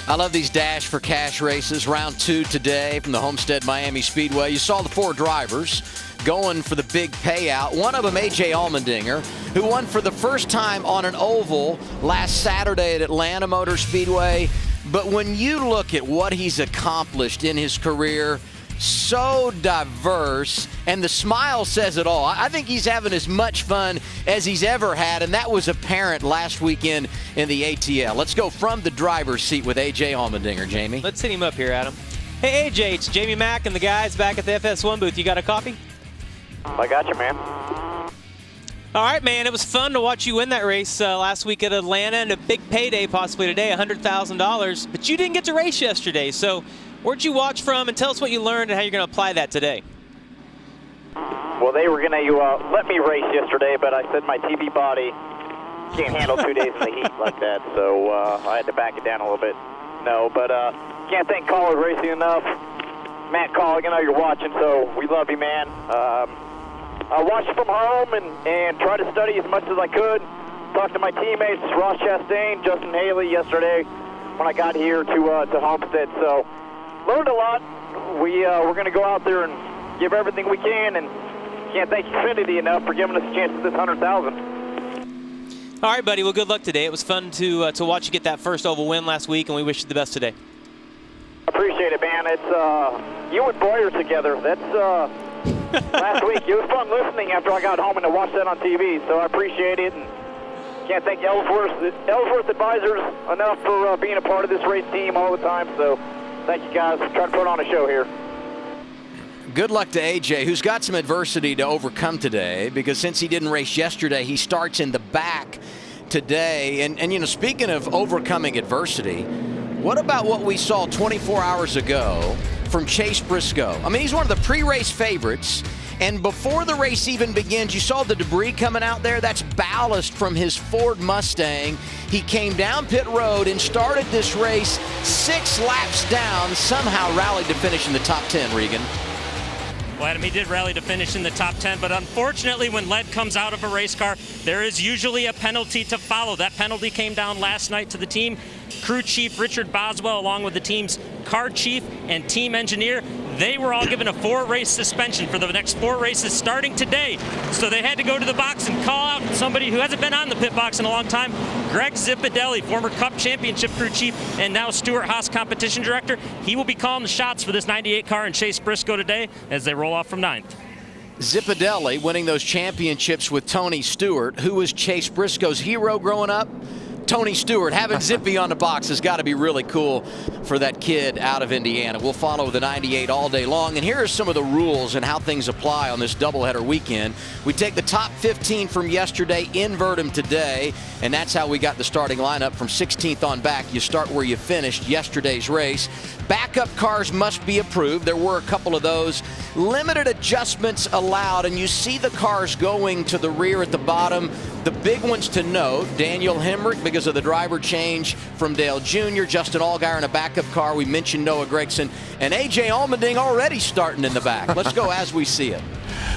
I love these Dash for Cash races. Round 2 today from the Homestead-Miami Speedway. You saw the 4 drivers going for the big payout. One of them, A.J. Allmendinger, who won for the first time on an oval last Saturday at Atlanta Motor Speedway. But when you look at what he's accomplished in his career, so diverse, and the smile says it all. I think he's having as much fun as he's ever had, and that was apparent last weekend in the ATL. Let's go from the driver's seat with A.J. Allmendinger, Jamie. Let's hit him up here, Adam. Hey, AJ, it's Jamie Mack and the guys back at the FS1 booth. You got a coffee? I got you, man. All right, man, it was fun to watch you win that race last week at Atlanta, and a big payday possibly today, $100,000. But you didn't get to race yesterday, so where'd you watch from, and tell us what you learned and how you're going to apply that today. Well, they were going to let me race yesterday, but I said my TV body can't handle 2 days in the heat like that, so I had to back it down a little bit. No, but can't thank College Racing enough. Matt Colligan, I know you're watching, so we love you, man. I watched from home and tried to study as much as I could. Talked to my teammates, Ross Chastain, Justin Haley, yesterday when I got here to Homestead. So learned a lot. We're going to go out there and give everything we can, and can't thank Xfinity enough for giving us a chance at this $100,000. All right, buddy. Well, good luck today. It was fun to watch you get that first oval win last week, and we wish you the best today. Appreciate it, man. It's you and Boyer together. That's last week. It was fun listening after I got home and to watch that on TV. So I appreciate it, and can't thank Ellsworth Advisors enough for being a part of this race team all the time. So thank you, guys. Trying to put on a show here. Good luck to A.J., who's got some adversity to overcome today, because since he didn't race yesterday, he starts in the back today. And you know, speaking of overcoming adversity, what about what we saw 24 hours ago from Chase Briscoe? I mean, he's one of the pre-race favorites, and before the race even begins, you saw the debris coming out there. That's ballast from his Ford Mustang. He came down pit road and started this race 6 laps down, somehow rallied to finish in the top 10, Regan. Well, Adam, he did rally to finish in the top 10, but unfortunately when lead comes out of a race car, there is usually a penalty to follow. That penalty came down last night to the team crew chief, Richard Boswell, along with the team's car chief and team engineer. They were all given a 4-race suspension for the next 4 races starting today. So they had to go to the box and call out somebody who hasn't been on the pit box in a long time, Greg Zipadelli, former Cup Championship crew chief and now Stewart-Haas competition director. He will be calling the shots for this 98 car and Chase Briscoe today as they roll off from 9th. Zipadelli winning those championships with Tony Stewart, who was Chase Briscoe's hero growing up. Tony Stewart, having Zippy on the box has got to be really cool for that kid out of Indiana. We'll follow the 98 all day long. And here are some of the rules and how things apply on this doubleheader weekend. We take the top 15 from yesterday, invert them today, and that's how we got the starting lineup from 16th on back. You start where you finished yesterday's race. Backup cars must be approved. There were a couple of those. Limited adjustments allowed, and you see the cars going to the rear at the bottom. The big ones to note, Daniel Hemrick because of the driver change from Dale Jr., Justin Allgaier in a backup car. We mentioned Noah Gregson, and A.J. Allmendinger already starting in the back. Let's go as we see it.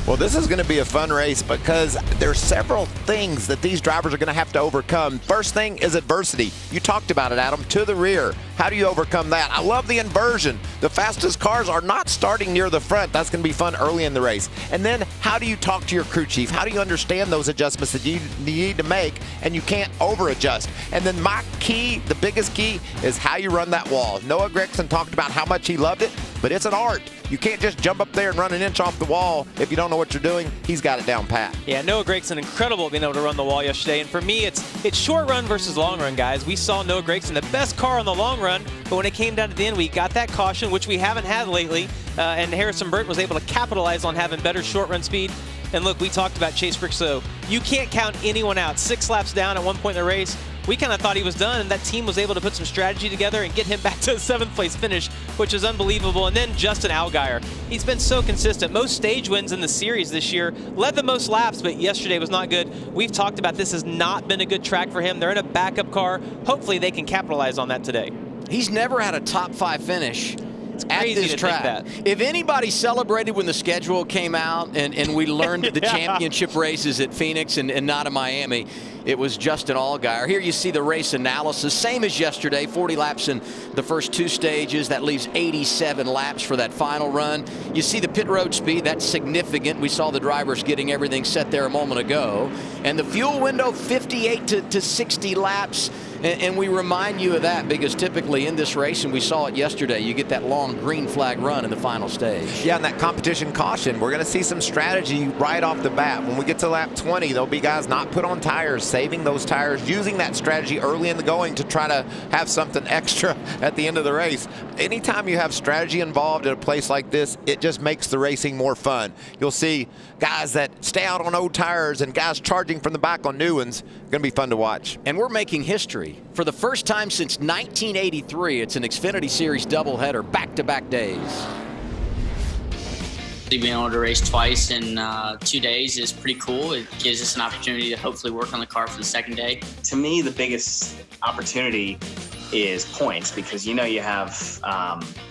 Well, this is going to be a fun race because there's several things that these drivers are going to have to overcome. First thing is adversity. You talked about it, Adam, to the rear. How do you overcome that? I love the inversion. The fastest cars are not starting near the front. That's going to be fun early in the race. And then how do you talk to your crew chief? How do you understand those adjustments that you need to make and you can't over adjust? And then my key, the biggest key, is how you run that wall. Noah Gregson talked about how much he loved it, but it's an art. You can't just jump up there and run an inch off the wall if you don't know what you're doing. He's got it down pat. Yeah, Noah Gregson, incredible at being able to run the wall yesterday. And for me, it's short run versus long run, guys. We saw Noah Gregson, the best car on the long run, but when it came down to the end, we got that caution, which we haven't had lately, and Harrison Burton was able to capitalize on having better short run speed. And look, we talked about Chase Briscoe. You can't count anyone out. 6 laps down at one point in the race. We kind of thought he was done, and that team was able to put some strategy together and get him back to a 7th place finish, which is unbelievable. And then Justin Allgaier. He's been so consistent. Most stage wins in the series this year. Led the most laps, but yesterday was not good. We've talked about this has not been a good track for him. They're in a backup car. Hopefully they can capitalize on that today. He's never had a top 5 finish It's at crazy this to track. think that. If anybody celebrated when the schedule came out and we learned the championship races at Phoenix and not in Miami, it was Justin Allgaier. Here you see the race analysis, same as yesterday, 40 laps in the first 2 stages. That leaves 87 laps for that final run. You see the pit road speed, that's significant. We saw the drivers getting everything set there a moment ago. And the fuel window, 58 to 60 laps. And we remind you of that because typically in this race, and we saw it yesterday, you get that long green flag run in the final stage. Yeah, and that competition caution, we're going to see some strategy right off the bat. When we get to lap 20, there'll be guys not put on tires, saving those tires, using that strategy early in the going to try to have something extra at the end of the race. Anytime you have strategy involved at a place like this, it just makes the racing more fun. You'll see guys that stay out on old tires and guys charging from the back on new ones. Going to be fun to watch. And we're making history. For the first time since 1983, it's an Xfinity Series doubleheader, back-to-back days. Being able to race twice in 2 days is pretty cool. It gives us an opportunity to hopefully work on the car for the second day. To me, the biggest opportunity is points because you have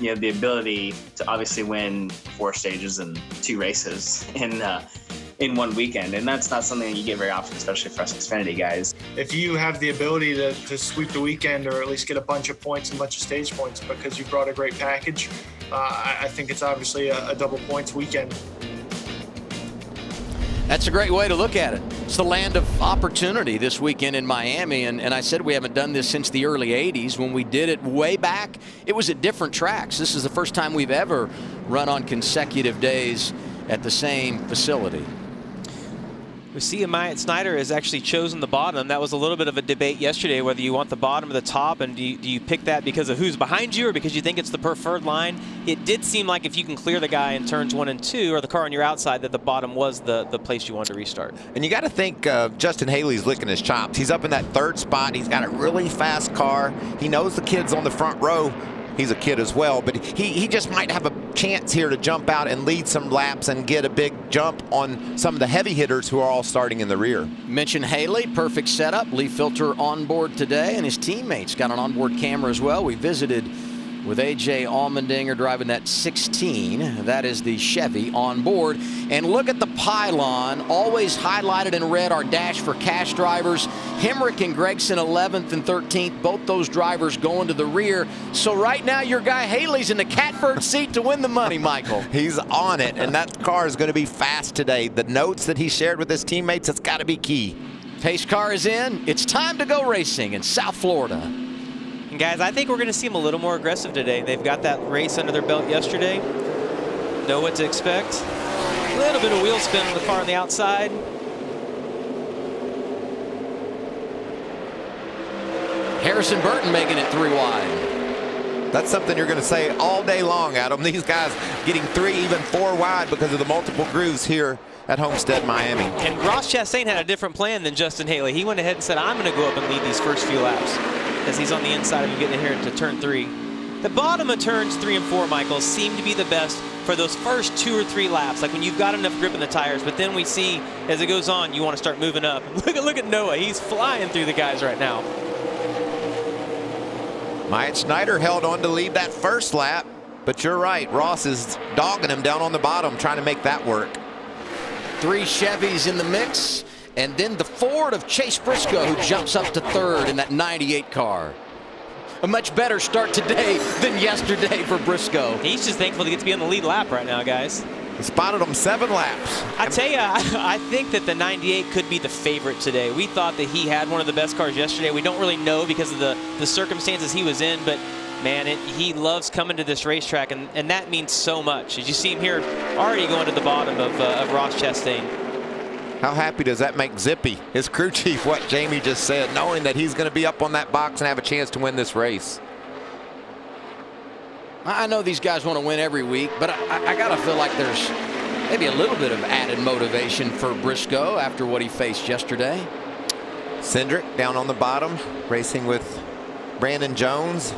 the ability to obviously win 4 stages and 2 races in one weekend, and that's not something that you get very often, especially for us Xfinity guys. If you have the ability to sweep the weekend or at least get a bunch of points and a bunch of stage points because you brought a great package, I think it's obviously a double points weekend. That's a great way to look at it. It's the land of opportunity this weekend in Miami, and I said we haven't done this since the early 80s. When we did it way back, it was at different tracks. This is the first time we've ever run on consecutive days at the same facility. We see Myatt Snyder has actually chosen the bottom. That was a little bit of a debate yesterday, whether you want the bottom or the top, and do you pick that because of who's behind you or because you think it's the preferred line? It did seem like if you can clear the guy in turns 1 and 2 or the car on your outside, that the bottom was the place you wanted to restart. And you got to think Justin Haley's licking his chops. He's up in that 3rd spot. He's got a really fast car. He knows the kids on the front row. He's a kid as well, but he just might have a chance here to jump out and lead some laps and get a big jump on some of the heavy hitters who are all starting in the rear. Mention Haley, perfect setup. Leaf filter on board today, and his teammates got an onboard camera as well. We visited with A.J. Allmendinger driving that 16. That is the Chevy on board. And look at the pylon, always highlighted in red, our dash for cash drivers. Hemrick and Gregson 11th and 13th, both those drivers going to the rear. So right now your guy Haley's in the catbird seat to win the money, Michael. He's on it, and that car is going to be fast today. The notes that he shared with his teammates, it's got to be key. Pace car is in. It's time to go racing in South Florida. And guys, I think we're going to see them a little more aggressive today. They've got that race under their belt yesterday. Know what to expect. A little bit of wheel spin on the car on the outside. Harrison Burton making it 3 wide. That's something you're going to say all day long, Adam. These guys getting 3, even 4 wide because of the multiple grooves here at Homestead-Miami. And Ross Chastain had a different plan than Justin Haley. He went ahead and said, I'm going to go up and lead these first few laps, as he's on the inside of him getting here to turn 3. The bottom of turns 3 and 4, Michael, seem to be the best for those first 2 or 3 laps, like when you've got enough grip in the tires. But then we see, as it goes on, you want to start moving up. Look at Noah. He's flying through the guys right now. Myatt Snyder held on to lead that first lap, but you're right. Ross is dogging him down on the bottom, trying to make that work. 3 Chevys in the mix, and then the Ford of Chase Briscoe, who jumps up to 3rd in that 98 car. A much better start today than yesterday for Briscoe. He's just thankful to get to be on the lead lap right now, guys. He spotted him 7 laps. I tell you, I think that the 98 could be the favorite today. We thought that he had one of the best cars yesterday. We don't really know because of the circumstances he was in, but man, he loves coming to this racetrack, and that means so much. As you see him here already going to the bottom of Ross Chastain. How happy does that make Zippy, his crew chief, what Jamie just said, knowing that he's going to be up on that box and have a chance to win this race? I know these guys want to win every week, but I got to feel like there's maybe a little bit of added motivation for Briscoe after what he faced yesterday. Cindric down on the bottom, racing with Brandon Jones.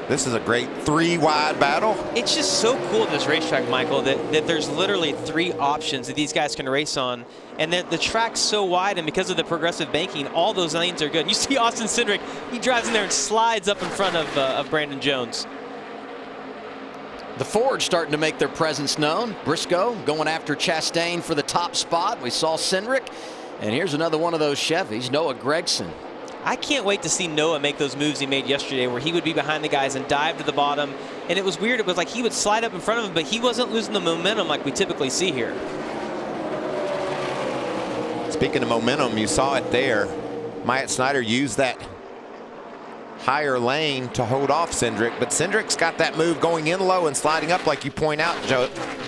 This is a great 3 wide battle. It's just so cool at this racetrack, Michael, that there's literally 3 options that these guys can race on. And that the track's so wide, and because of the progressive banking, all those lanes are good. You see Austin Cindric, he drives in there and slides up in front of Brandon Jones. The Fords starting to make their presence known. Briscoe going after Chastain for the top spot. We saw Cindric. And here's another one of those Chevys, Noah Gregson. I can't wait to see Noah make those moves he made yesterday where he would be behind the guys and dive to the bottom. And it was weird. It was like he would slide up in front of him, but he wasn't losing the momentum like we typically see here. Speaking of momentum, you saw it there. Myatt Snider used that higher lane to hold off Cindric, but Cindric's got that move going in low and sliding up like you point out,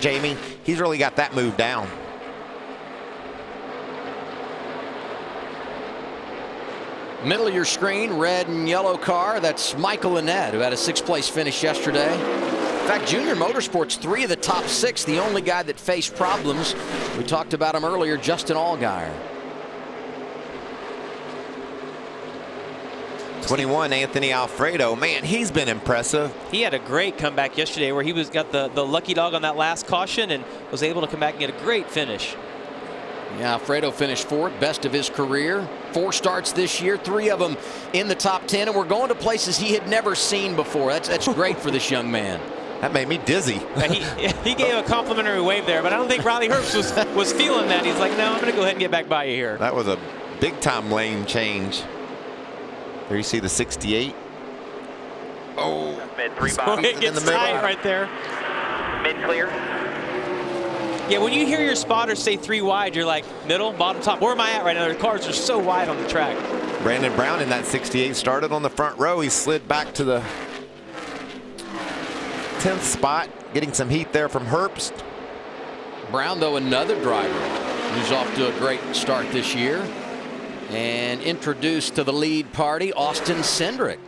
Jamie. He's really got that move down. Middle of your screen, red and yellow car. That's Michael Annette, who had a 6th place finish yesterday. In fact, Junior Motorsports, 3 of the top 6. The only guy that faced problems, we talked about him earlier, Justin Allgaier. 21, Anthony Alfredo. Man, he's been impressive. He had a great comeback yesterday where he got the lucky dog on that last caution and was able to come back and get a great finish. Yeah, Alfredo finished 4th, best of his career. 4 starts this year, 3 of them in the top 10, and we're going to places he had never seen before. That's great for this young man. That made me dizzy. He gave a complimentary wave there, but I don't think Riley Herbst was feeling that. He's like, no, I'm going to go ahead and get back by you here. That was a big-time lane change. There you see the 68. Oh, mid-3 bottom. So it gets tight right there. Mid-clear. Yeah, when you hear your spotters say 3 wide, you're like, middle, bottom, top. Where am I at right now? The cars are so wide on the track. Brandon Brown in that 68 started on the front row. He slid back to the 10th spot, getting some heat there from Herbst. Brown, though, another driver who's off to a great start this year. And introduced to the lead party, Austin Cindric.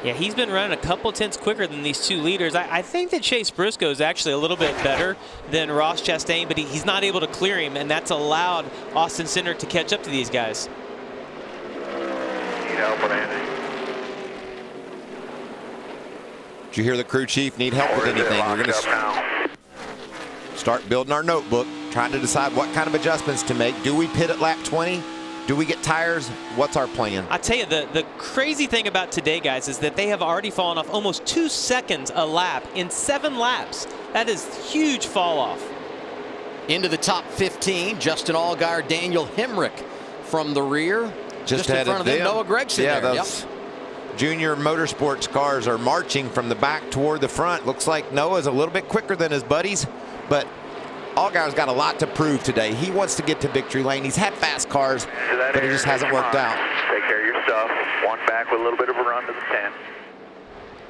Yeah, he's been running a couple tenths quicker than these 2 leaders. I think that Chase Briscoe is actually a little bit better than Ross Chastain, but he's not able to clear him, and that's allowed Austin Cindric to catch up to these guys. Need help with anything? Did you hear the crew chief need help with anything? We're going to start building our notebook, trying to decide what kind of adjustments to make. Do we pit at lap 20? Do we get tires? What's our plan? I tell you, the crazy thing about today, guys, is that they have already fallen off almost 2 seconds a lap in 7 laps. That is huge fall off. Into the top 15, Justin Allgaier, Daniel Hemrick from the rear. Just in front of them, Noah Gregson. Yeah, there. those Junior Motorsports cars are marching from the back toward the front. Looks like Noah's a little bit quicker than his buddies, but Allgaier's got a lot to prove today. He wants to get to victory lane. He's had fast cars, but it just hasn't worked out. Take care of your stuff. One back with a little bit of a run to the 10.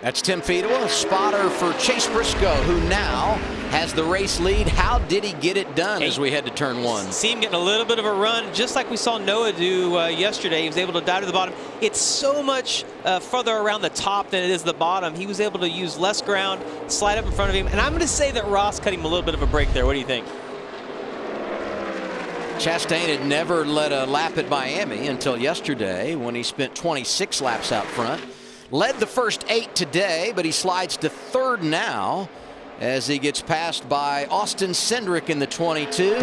That's Tim Fiedel, a spotter for Chase Briscoe, who now has the race lead. How did he get it done as we head to turn 1? See him getting a little bit of a run, just like we saw Noah do yesterday. He was able to dive to the bottom. It's so much further around the top than it is the bottom. He was able to use less ground, slide up in front of him. And I'm going to say that Ross cut him a little bit of a break there. What do you think? Chastain had never led a lap at Miami until yesterday when he spent 26 laps out front. Led the first 8 today, but he slides to 3rd now as he gets passed by Austin Cindric in the 22.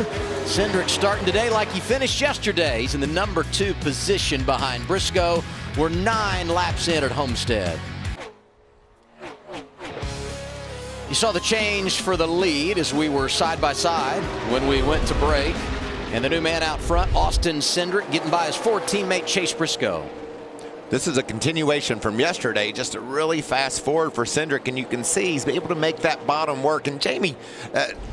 Cindric starting today like he finished yesterday. He's in the number 2 position behind Briscoe. We're 9 laps in at Homestead. You saw the change for the lead as we were side by side when we went to break. And the new man out front, Austin Cindric, getting by his Ford teammate Chase Briscoe. This is a continuation from yesterday, just a really fast forward for Cindric, and you can see he's able to make that bottom work. And Jamie,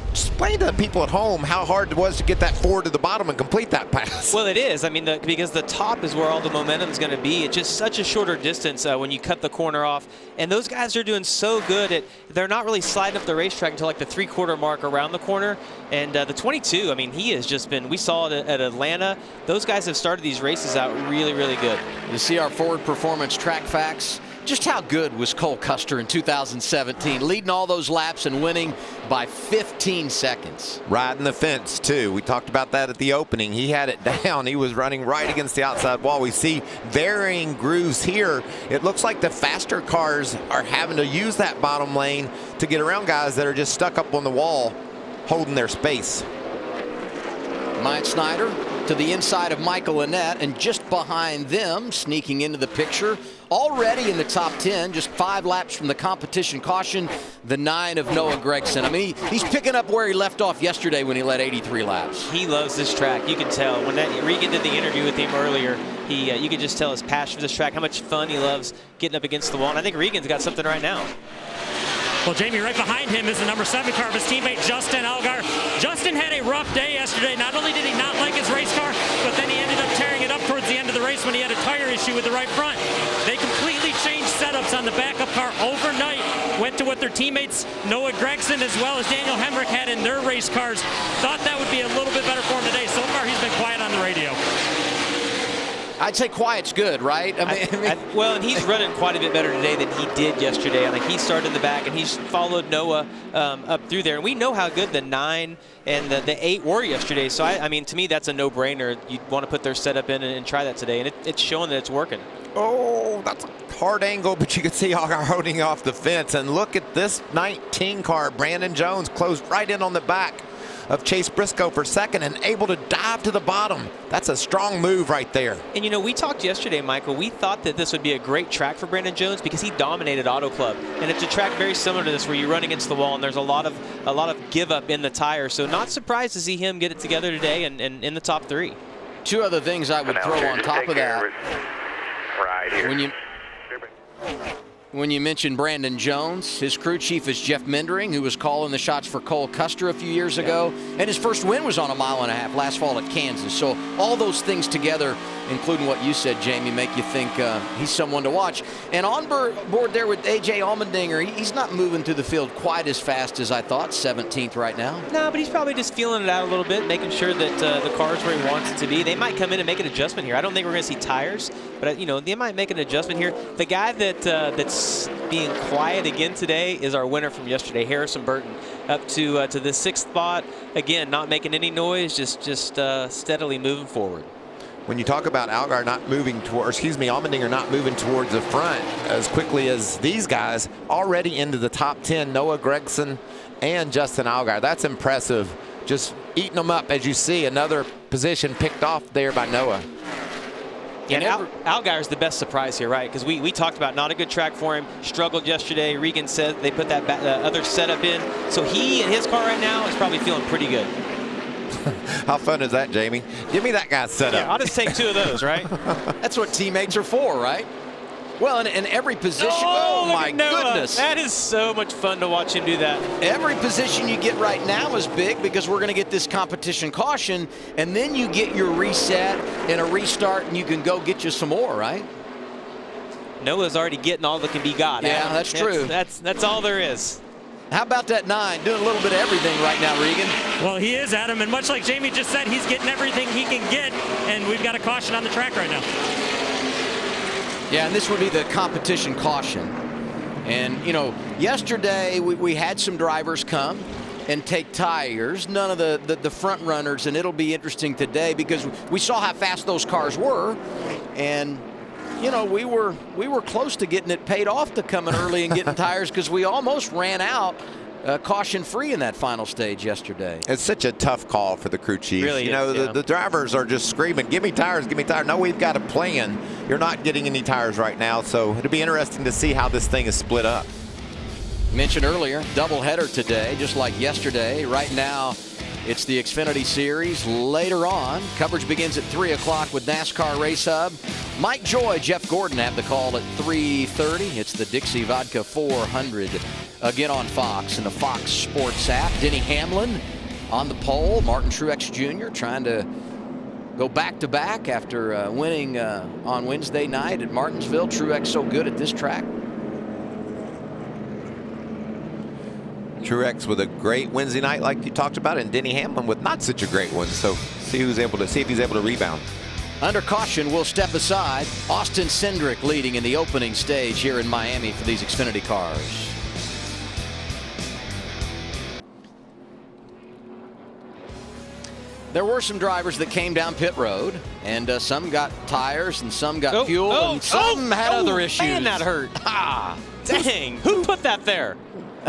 explain to the people at home how hard it was to get that forward to the bottom and complete that pass. Well, it is. I mean, because the top is where all the momentum is going to be. It's just such a shorter distance when you cut the corner off. And those guys are doing so good. They're not really sliding up the racetrack until like the 3/4 mark around the corner. And the 22, I mean, he has just been, we saw it at Atlanta. Those guys have started these races out really, really good. You see our Ford Performance track facts. Just how good was Cole Custer in 2017, leading all those laps and winning by 15 seconds. Riding the fence, too. We talked about that at the opening. He had it down. He was running right against the outside wall. We see varying grooves here. It looks like the faster cars are having to use that bottom lane to get around guys that are just stuck up on the wall, holding their space. Myatt Snider to the inside of Michael Annett, and just behind them, sneaking into the picture, already in the top 10, just 5 laps from the competition caution, the 9 of Noah Gregson. I mean, he's picking up where he left off yesterday when he led 83 laps. He loves this track. You can tell. When Regan did the interview with him earlier, you could just tell his passion for this track, how much fun he loves getting up against the wall. And I think Regan's got something right now. Well, Jamie, right behind him is the number 7 car of his teammate, Justin Allgaier. Justin had a rough day yesterday. Not only did he not like his race car, but then he ended up tearing it up towards the end of the race when he had a tire issue with the right front. They completely changed setups on the backup car overnight. Went to what their teammates, Noah Gregson as well as Daniel Hemrick, had in their race cars. Thought that would be a little bit better for him today. So far, he's been quiet on the radio. I'd say quiet's good, right? Well, and he's running quite a bit better today than he did yesterday. I mean, he started in the back, and he's followed Noah up through there. And we know how good the 9 and the 8 were yesterday. So, I mean, to me, that's a no-brainer. You'd want to put their setup in and try that today. And it's showing that it's working. Oh, that's a hard angle, but you can see Allgaier holding off the fence. And look at this 19 car. Brandon Jones closed right in on the back of Chase Briscoe for second and able to dive to the bottom. That's a strong move right there. And, you know, we talked yesterday, Michael. We thought that this would be a great track for Brandon Jones because he dominated Auto Club. And it's a track very similar to this where you run against the wall and there's a lot of give up in the tire. So not surprised to see him get it together today and in the top 3. 2 other things I would throw on top of that. Right here. When you mentioned Brandon Jones, his crew chief is Jeff Mendering, who was calling the shots for Cole Custer a few years ago. And his first win was on a 1.5 mile last fall at Kansas. So all those things together, including what you said, Jamie, make you think he's someone to watch. And on board there with A.J. Allmendinger, he's not moving through the field quite as fast as I thought, 17th right now. No, but he's probably just feeling it out a little bit, making sure that the car's where he wants it to be. They might come in and make an adjustment here. I don't think we're going to see tires, but, you know, they might make an adjustment here. The guy that's being quiet again today is our winner from yesterday, Harrison Burton, up to the 6th spot. Again, not making any noise, just steadily moving forward. When you talk about Allmendinger not moving towards the front as quickly as these guys, already into the top 10, Noah Gregson and Justin Allgaier. That's impressive. Just eating them up, as you see, another position picked off there by Noah. Yeah, and Allgaier's the best surprise here, right? Because we talked about not a good track for him, struggled yesterday. Regan said they put that other setup in. So he and his car right now is probably feeling pretty good. How fun is that, Jamie? Give me that guy's setup. Yeah, I'll just take 2 of those, right? That's what teammates are for, right? Well, in every position. Oh, my goodness. That is so much fun to watch him do that. Every position you get right now is big because we're going to get this competition caution, and then you get your reset and a restart, and you can go get you some more, right? Noah's already getting all that can be got. Yeah, that's true. That's all there is. How about that 9? Doing a little bit of everything right now, Regan. Well, he is, Adam, and much like Jamie just said, he's getting everything he can get, and we've got a caution on the track right now. Yeah, and this would be the competition caution. And, you know, yesterday we had some drivers come and take tires, none of the front runners, and it'll be interesting today because we saw how fast those cars were, and you know, we were close to getting it paid off to coming early and getting tires because we almost ran out caution-free in that final stage yesterday. It's such a tough call for the crew chief. Really, you know, the drivers are just screaming, give me tires, give me tires. No, we've got a plan. You're not getting any tires right now, so it'll be interesting to see how this thing is split up. Mentioned earlier, doubleheader today, just like yesterday. Right now, it's the Xfinity Series. Later on, coverage begins at 3 o'clock with NASCAR Race Hub. Mike Joy, Jeff Gordon have the call at 3:30. It's the Dixie Vodka 400 again on Fox and the Fox Sports app. Denny Hamlin on the pole. Martin Truex Jr. trying to go back-to-back after winning on Wednesday night at Martinsville. Truex so good at this track. Truex with a great Wednesday night like you talked about, and Denny Hamlin with not such a great one. So see if he's able to rebound. Under caution, we'll step aside. Austin Cindric leading in the opening stage here in Miami for these Xfinity cars. There were some drivers that came down pit road, and some got tires, and some got fuel, and some had other issues. Man, that hurt. Ah, dang. Who put that there?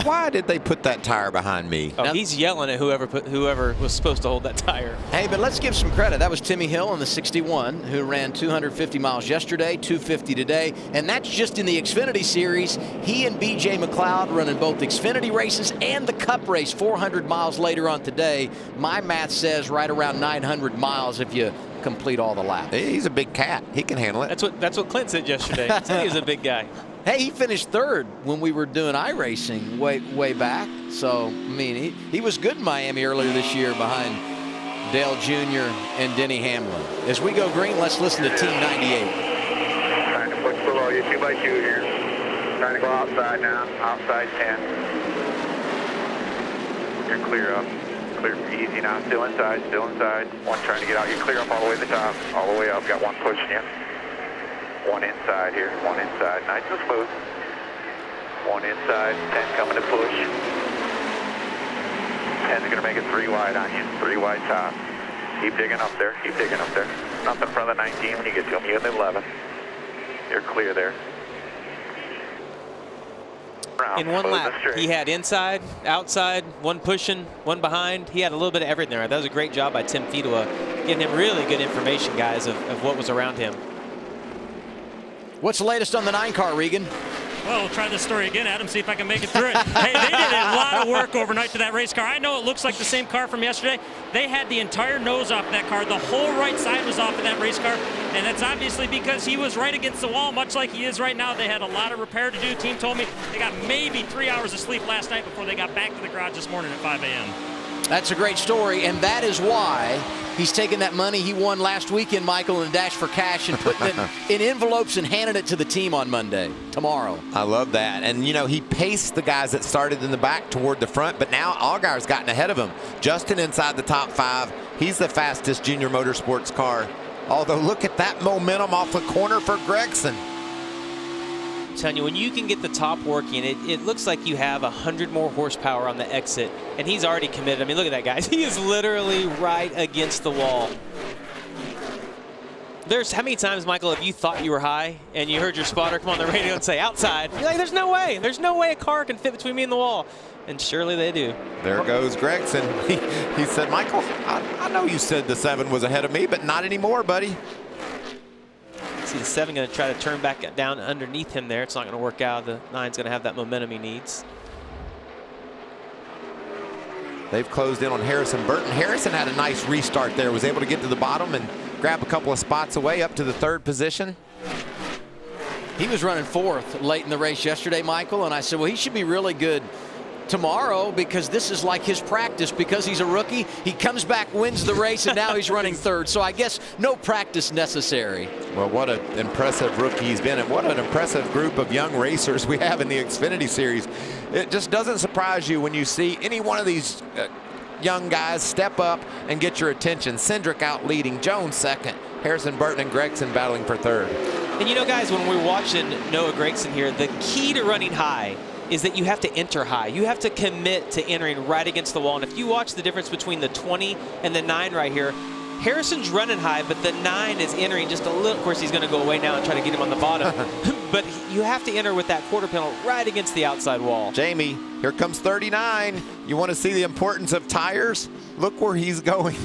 Why did they put that tire behind me? Oh, he's yelling at whoever was supposed to hold that tire. Hey, but let's give some credit. That was Timmy Hill in the 61, who ran 250 miles yesterday, 250 today, and that's just in the Xfinity Series. He and B.J. McLeod running both Xfinity races and the Cup race 400 miles later on today. My math says right around 900 miles if you complete all the laps. He's a big cat. He can handle it. That's what Clint said yesterday. He said he was a big guy. Hey, he finished third when we were doing iRacing way back. So, I mean, he was good in Miami earlier this year behind Dale Jr. and Denny Hamlin. As we go green, let's listen to Team 98. Trying to push below you, 2x2 here. Trying to go outside now, outside 10. You're clear up. Clear easy now, still inside, still inside. One trying to get out, you clear up all the way to the top, all the way up. Got one pushing you. One inside here, one inside, nice and smooth. One inside, 10 coming to push. 10's gonna make it 3 wide on you, 3 wide top. Keep digging up there, keep digging up there. Nothing in front of the 19 when you get to them, you're in the 11. You're clear there. In one lap, he had inside, outside, one pushing, one behind. He had a little bit of everything there. That was a great job by Tim Fedewa, getting him really good information, guys, of what was around him. What's the latest on the 9 car, Regan? Well, we'll try this story again, Adam, see if I can make it through it. Hey, they did a lot of work overnight to that race car. I know it looks like the same car from yesterday. They had the entire nose off that car. The whole right side was off of that race car, and that's obviously because he was right against the wall, much like he is right now. They had a lot of repair to do. Team told me they got maybe 3 hours of sleep last night before they got back to the garage this morning at 5 a.m. That's a great story, and that is why he's taking that money he won last weekend, Michael, in Dash for Cash and putting it in envelopes and handing it to the team on Monday, tomorrow. I love that. And, you know, he paced the guys that started in the back toward the front, but now Allgaier's gotten ahead of him. Justin inside the top 5. He's the fastest junior motorsports car. Although, look at that momentum off the corner for Gregson. I'm telling you, when you can get the top working, it looks like you have 100 more horsepower on the exit, and he's already committed. I mean, look at that, guys. He is literally right against the wall. There's how many times, Michael, if you thought you were high and you heard your spotter come on the radio and say outside, you're like, there's no way a car can fit between me and the wall. And surely they do. There goes Gregson. He said, Michael, I know you said the 7 was ahead of me, but not anymore, buddy. See the 7 going to try to turn back down underneath him there. It's not going to work out. The 9's going to have that momentum he needs. They've closed in on Harrison Burton. Harrison had a nice restart there, was able to get to the bottom and grab a couple of spots away up to the 3rd position. He was running 4th late in the race yesterday, Michael, and I said, well, he should be really good tomorrow because this is like his practice. Because he's a rookie, he comes back, wins the race, and now he's running 3rd. So I guess no practice necessary. Well, what an impressive rookie he's been, and what an impressive group of young racers we have in the Xfinity Series. It just doesn't surprise you when you see any one of these young guys step up and get your attention. Cindric out leading, Jones 2nd, Harrison Burton and Gregson battling for 3rd. And you know, guys, when we're watching Noah Gregson here, the key to running high is that you have to enter high. You have to commit to entering right against the wall. And if you watch the difference between the 20 and the 9 right here, Harrison's running high, but the 9 is entering just a little. Of course, he's going to go away now and try to get him on the bottom. But you have to enter with that quarter panel right against the outside wall. Jamie, here comes 39. You want to see the importance of tires? Look where he's going.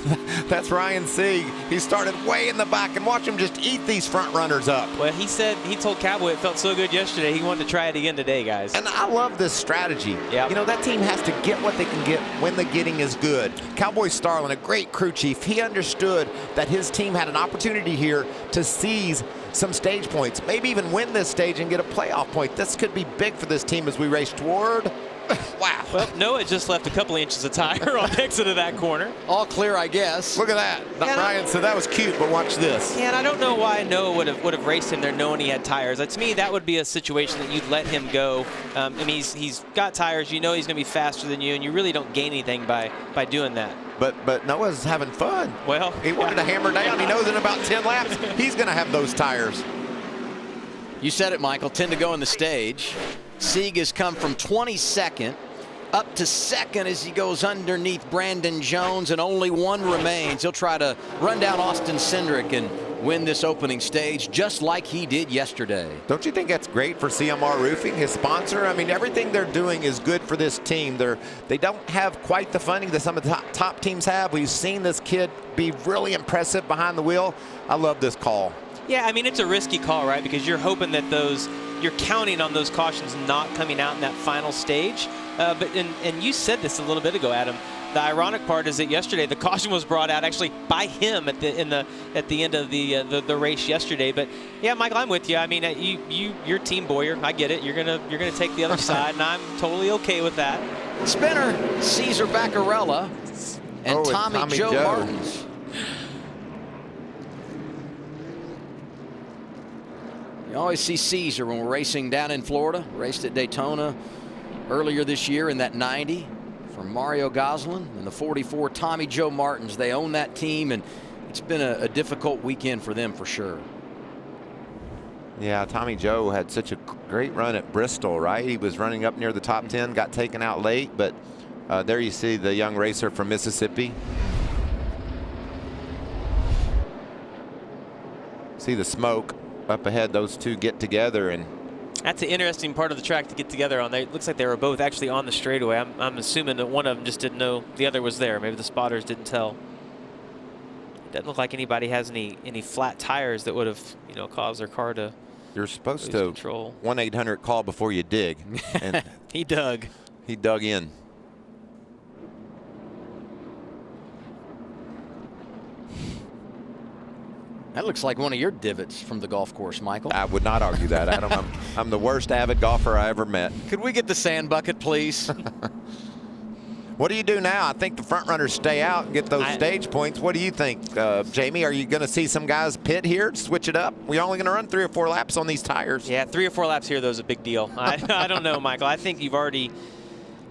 That's Ryan Sieg. He started way in the back, and watch him just eat these front runners up. Well, he told Cowboy it felt so good yesterday, he wanted to try it again today, guys. And I love this strategy. Yep. You know, that team has to get what they can get when the getting is good. Cowboy Starlin, a great crew chief, he understood that his team had an opportunity here to seize some stage points, maybe even win this stage and get a playoff point. This could be big for this team as we race toward. Wow. Well, Noah just left a couple of inches of tire on the exit of that corner. All clear, I guess. Look at that. Ryan said that was cute, but watch this. Yeah, and I don't know why Noah would have raced him there knowing he had tires. To me, that would be a situation that you'd let him go. I mean, he's got tires. You know he's going to be faster than you, and you really don't gain anything by doing that. But Noah's having fun. Well, he wanted to hammer down. He knows in about 10 laps he's going to have those tires. You said it, Michael. 10 to go in the stage. Sieg has come from 22nd up to 2nd as he goes underneath Brandon Jones, and only 1 remains. He'll try to run down Austin Cindric and win this opening stage just like he did yesterday. Don't you think that's great for CMR Roofing, his sponsor? I mean, everything they're doing is good for this team. They don't have quite the funding that some of the top teams have. We've seen this kid be really impressive behind the wheel. I love this call. Yeah, I mean, it's a risky call, right? Because you're hoping that you're counting on those cautions not coming out in that final stage. And you said this a little bit ago, Adam. The ironic part is that yesterday the caution was brought out actually by him at the end of the race yesterday. But yeah, Michael, I'm with you. I mean, you're Team Boyer. I get it. You're gonna take the other side, and I'm totally okay with that. Spinner, Cesar Vaccarella, and Tommy Joe Martins. You always see Cesar when we're racing down in Florida. Raced at Daytona earlier this year in that 90 for Mario Goslin, and the 44 Tommy Joe Martins. They own that team, and it's been a difficult weekend for them for sure. Yeah, Tommy Joe had such a great run at Bristol, right? He was running up near the top 10, got taken out late, but there you see the young racer from Mississippi. See the smoke up ahead. Those two get together, and that's an interesting part of the track to get together on. It looks like they were both actually on the straightaway. I'm assuming that one of them just didn't know the other was there. Maybe the spotters didn't tell. It doesn't look like anybody has any flat tires that would have, you know, caused their car to. You're supposed to 1-800 call before you dig. And he dug. He dug in. That looks like one of your divots from the golf course, Michael. I would not argue that, Adam. I'm the worst avid golfer I ever met. Could we get the sand bucket, please? What do you do now? I think the front runners stay out and get those stage points. What do you think, Jamie? Are you going to see some guys pit here, switch it up? We're only going to run 3 or 4 laps on these tires. Yeah, 3 or 4 laps here, though, is a big deal. I don't know, Michael. I think you've already.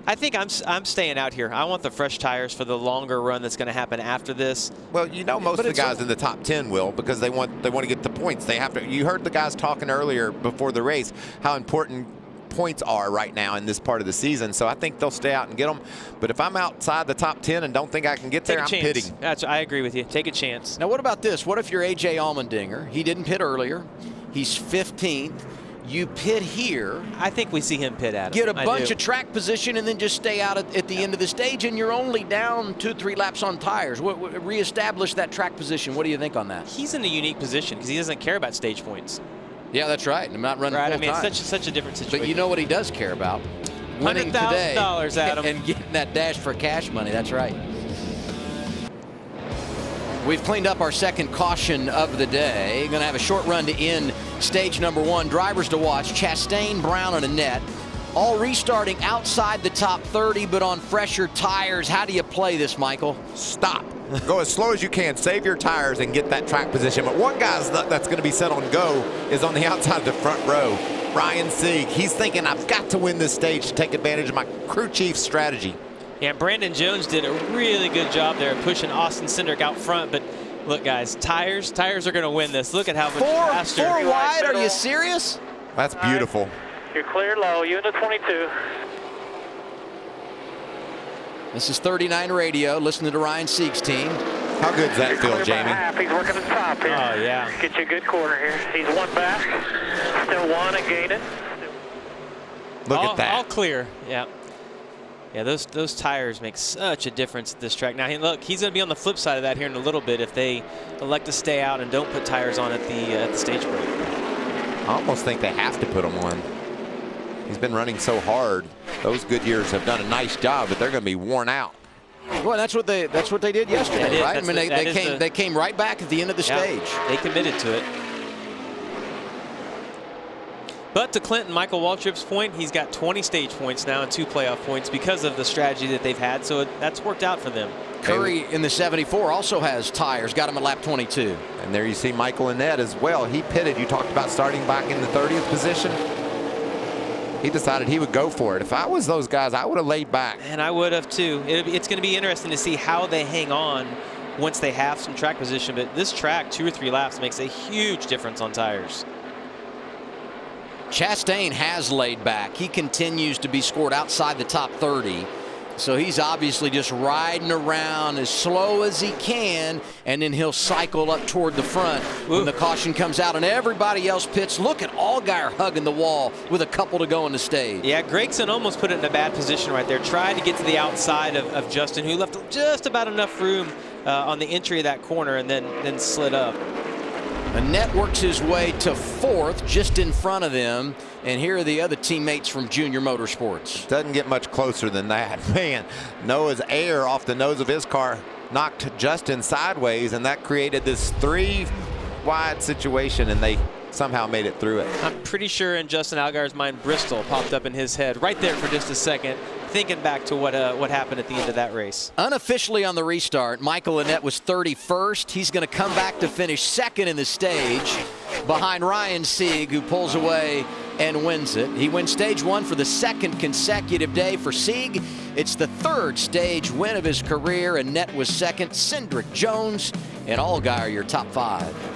I think I'm staying out here. I want the fresh tires for the longer run that's going to happen after this. Well, you know, most of the guys in the top 10 will, because they want to get the points. They have to. You heard the guys talking earlier before the race how important points are right now in this part of the season. So I think they'll stay out and get them. But if I'm outside the top 10 and don't think I can get there, I'm pitting. I agree with you. Take a chance. Now, what about this? What if you're A.J. Allmendinger? He didn't pit earlier. He's 15th. You pit here. I think we see him pit at him. Get a bunch of track position and then just stay out at the end of the stage, and you're only down 2-3 laps on tires. Reestablish that track position. What do you think on that? He's in a unique position because he doesn't care about stage points. Yeah, that's right. I'm not running full time. I mean, it's such a different situation. But you know what he does care about? Winning today $100,000, Adam. and getting that dash for cash money. That's right. We've cleaned up our second caution of the day. Going to have a short run to end stage number 1. Drivers to watch: Chastain, Brown, and Annette. All restarting outside the top 30, but on fresher tires. How do you play this, Michael? Stop. Go as slow as you can. Save your tires and get that track position. But one guy that's going to be set on go is on the outside of the front row. Ryan Sieg. He's thinking, I've got to win this stage to take advantage of my crew chief strategy. Yeah, Brandon Jones did a really good job there pushing Austin Cindric out front. But look, guys, tires are going to win this. Look at how much faster. 4 wide? Are you serious? That's beautiful. Right. You're clear low. Unit 22. This is 39 radio. Listening to Ryan Sieg's team. How good does that feel, Jamie? He's working the top here. Oh, yeah. Get you a good corner here. He's 1 back. Still 1 and gaining. Look at that. All clear. Yeah. Yeah, those tires make such a difference at this track. Now, look, he's going to be on the flip side of that here in a little bit if they elect to stay out and don't put tires on at the stage break. I almost think they have to put them on. He's been running so hard. Those Goodyears have done a nice job, but they're going to be worn out. Well, that's what they did yesterday, right? I mean, they came right back at the end of the stage. They committed to it. But to Clinton, Michael Waltrip's point, he's got 20 stage points now and 2 playoff points because of the strategy that they've had. So that's worked out for them. Curry in the 74 also has tires. Got him at lap 22. And there you see Michael Annette as well. He pitted. You talked about starting back in the 30th position. He decided he would go for it. If I was those guys, I would have laid back. And I would have too. It's going to be interesting to see how they hang on once they have some track position. But this track, 2 or 3 laps, makes a huge difference on tires. Chastain has laid back. He continues to be scored outside the top 30. So he's obviously just riding around as slow as he can, and then he'll cycle up toward the front when the caution comes out and everybody else pits. Look at Allgaier hugging the wall with a couple to go on the stage. Yeah, Gregson almost put it in a bad position right there. Tried to get to the outside of Justin, who left just about enough room on the entry of that corner, and then slid up. Annett works his way to 4th, just in front of them. And here are the other teammates from Junior Motorsports. Doesn't get much closer than that. Man, Noah's air off the nose of his car knocked Justin sideways, and that created this 3-wide situation, and they somehow made it through it. I'm pretty sure in Justin Allgaier's mind, Bristol popped up in his head right there for just a second, thinking back to what happened at the end of that race. Unofficially on the restart, Michael Annett was 31st. He's going to come back to finish 2nd in the stage behind Ryan Sieg, who pulls away and wins it. He wins stage 1 for the 2nd consecutive day for Sieg. It's the 3rd stage win of his career. Annett was 2nd. Cindric, Jones, and Allgaier your top 5.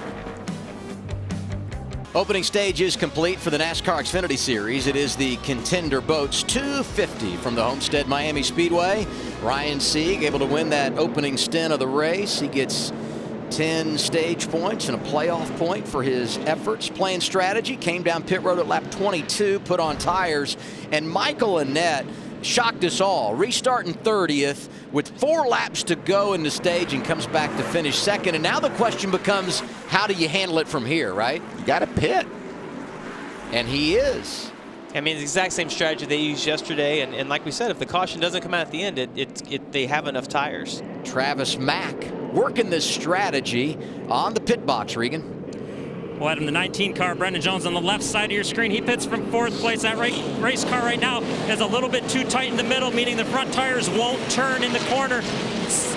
Opening stage is complete for the NASCAR Xfinity Series. It is the Contender Boats 250 from the Homestead-Miami Speedway. Ryan Sieg able to win that opening stint of the race. He gets 10 stage points and a playoff point for his efforts. Playing strategy, came down pit road at lap 22, put on tires, and Michael Annett shocked us all, restarting 30th with 4 laps to go in the stage, and comes back to finish 2nd. And now the question becomes, how do you handle it from here, right? You got to pit. And he is. I mean, it's the exact same strategy they used yesterday, and like we said, if the caution doesn't come out at the end, they have enough tires. Travis Mack working this strategy on the pit box, Regan. Well, Adam, the 19 car, Brendan Jones, on the left side of your screen. He pits from 4th place. That race car right now is a little bit too tight in the middle, meaning the front tires won't turn in the corner.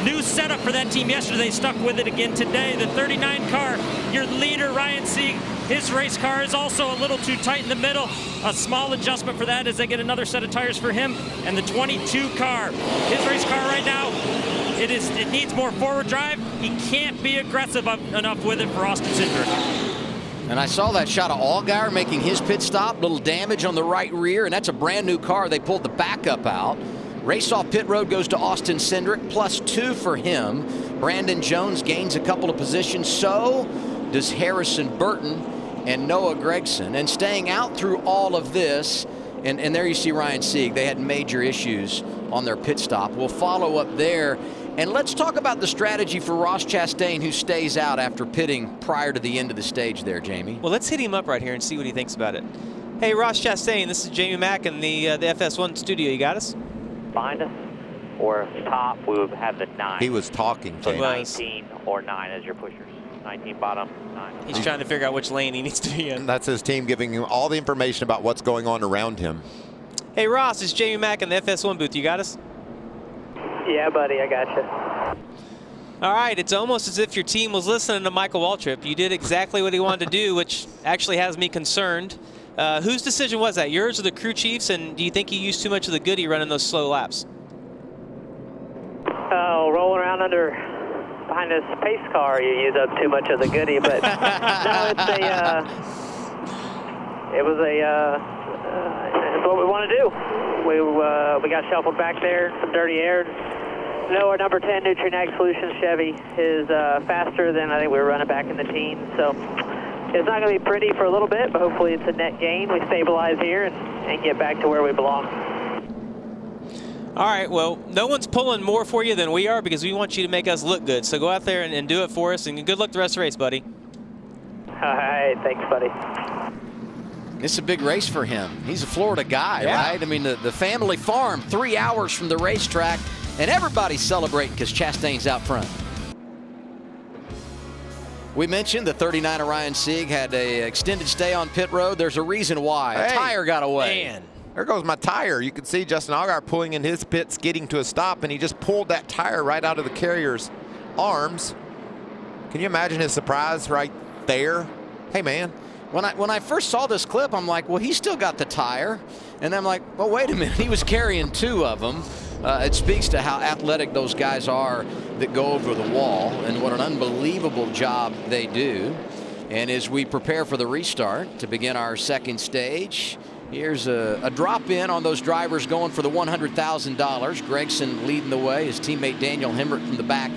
New setup for that team yesterday. Stuck with it again today. The 39 car, your leader, Ryan Sieg, his race car is also a little too tight in the middle. A small adjustment for that as they get another set of tires for him. And the 22 car, his race car right now, it needs more forward drive. He can't be aggressive enough with it for Austin Cindric. And I saw that shot of Allgaier making his pit stop. Little damage on the right rear, and that's a brand new car. They pulled the backup out. Race off pit road goes to Austin Cindric, +2 for him. Brandon Jones gains a couple of positions. So does Harrison Burton and Noah Gregson. And staying out through all of this, and there you see Ryan Sieg. They had major issues on their pit stop. We'll follow up there. And let's talk about the strategy for Ross Chastain, who stays out after pitting prior to the end of the stage there, Jamie. Well, let's hit him up right here and see what he thinks about it. Hey, Ross Chastain, this is Jamie Mack in the FS1 studio. You got us? Behind us or top, we would have the 9. He was talking. So Jamie. 19 or 9 as your pushers. 19 bottom, 9. He's trying to figure out which lane he needs to be in. That's his team giving him all the information about what's going on around him. Hey, Ross, it's Jamie Mack in the FS1 booth. You got us? Yeah, buddy, I got you. All right, it's almost as if your team was listening to Michael Waltrip. You did exactly what he wanted to do, which actually has me concerned. Whose decision was that? Yours or the crew chief's? And do you think you used too much of the goodie running those slow laps? Oh, rolling around behind this pace car, you use up too much of the goodie. But no, it's what we want to do. We got shuffled back there, some dirty air. No, our number 10 Nutri-Nag Solutions Chevy is faster than I think we were running back in the teens. So it's not going to be pretty for a little bit, but hopefully it's a net gain. We stabilize here and get back to where we belong. All right, well, no one's pulling more for you than we are because we want you to make us look good. So go out there and do it for us, and good luck the rest of the race, buddy. All right, thanks, buddy. It's a big race for him. He's a Florida guy, right? I mean, the family farm, 3 hours from the racetrack, and everybody's celebrating because Chastain's out front. We mentioned the 39 of Ryan Sieg had an extended stay on pit road. There's a reason why. A tire got away. Man. There goes my tire. You can see Justin Allgaier pulling in his pits, getting to a stop, and he just pulled that tire right out of the carrier's arms. Can you imagine his surprise right there? Hey, man. When I first saw this clip, I'm like, well, he's still got the tire. And I'm like, well, wait a minute. He was carrying 2 of them. It speaks to how athletic those guys are that go over the wall and what an unbelievable job they do. And as we prepare for the restart to begin our second stage, Here's a drop in on those drivers going for the $100,000. Gregson leading the way. His teammate Daniel Hemrick from the back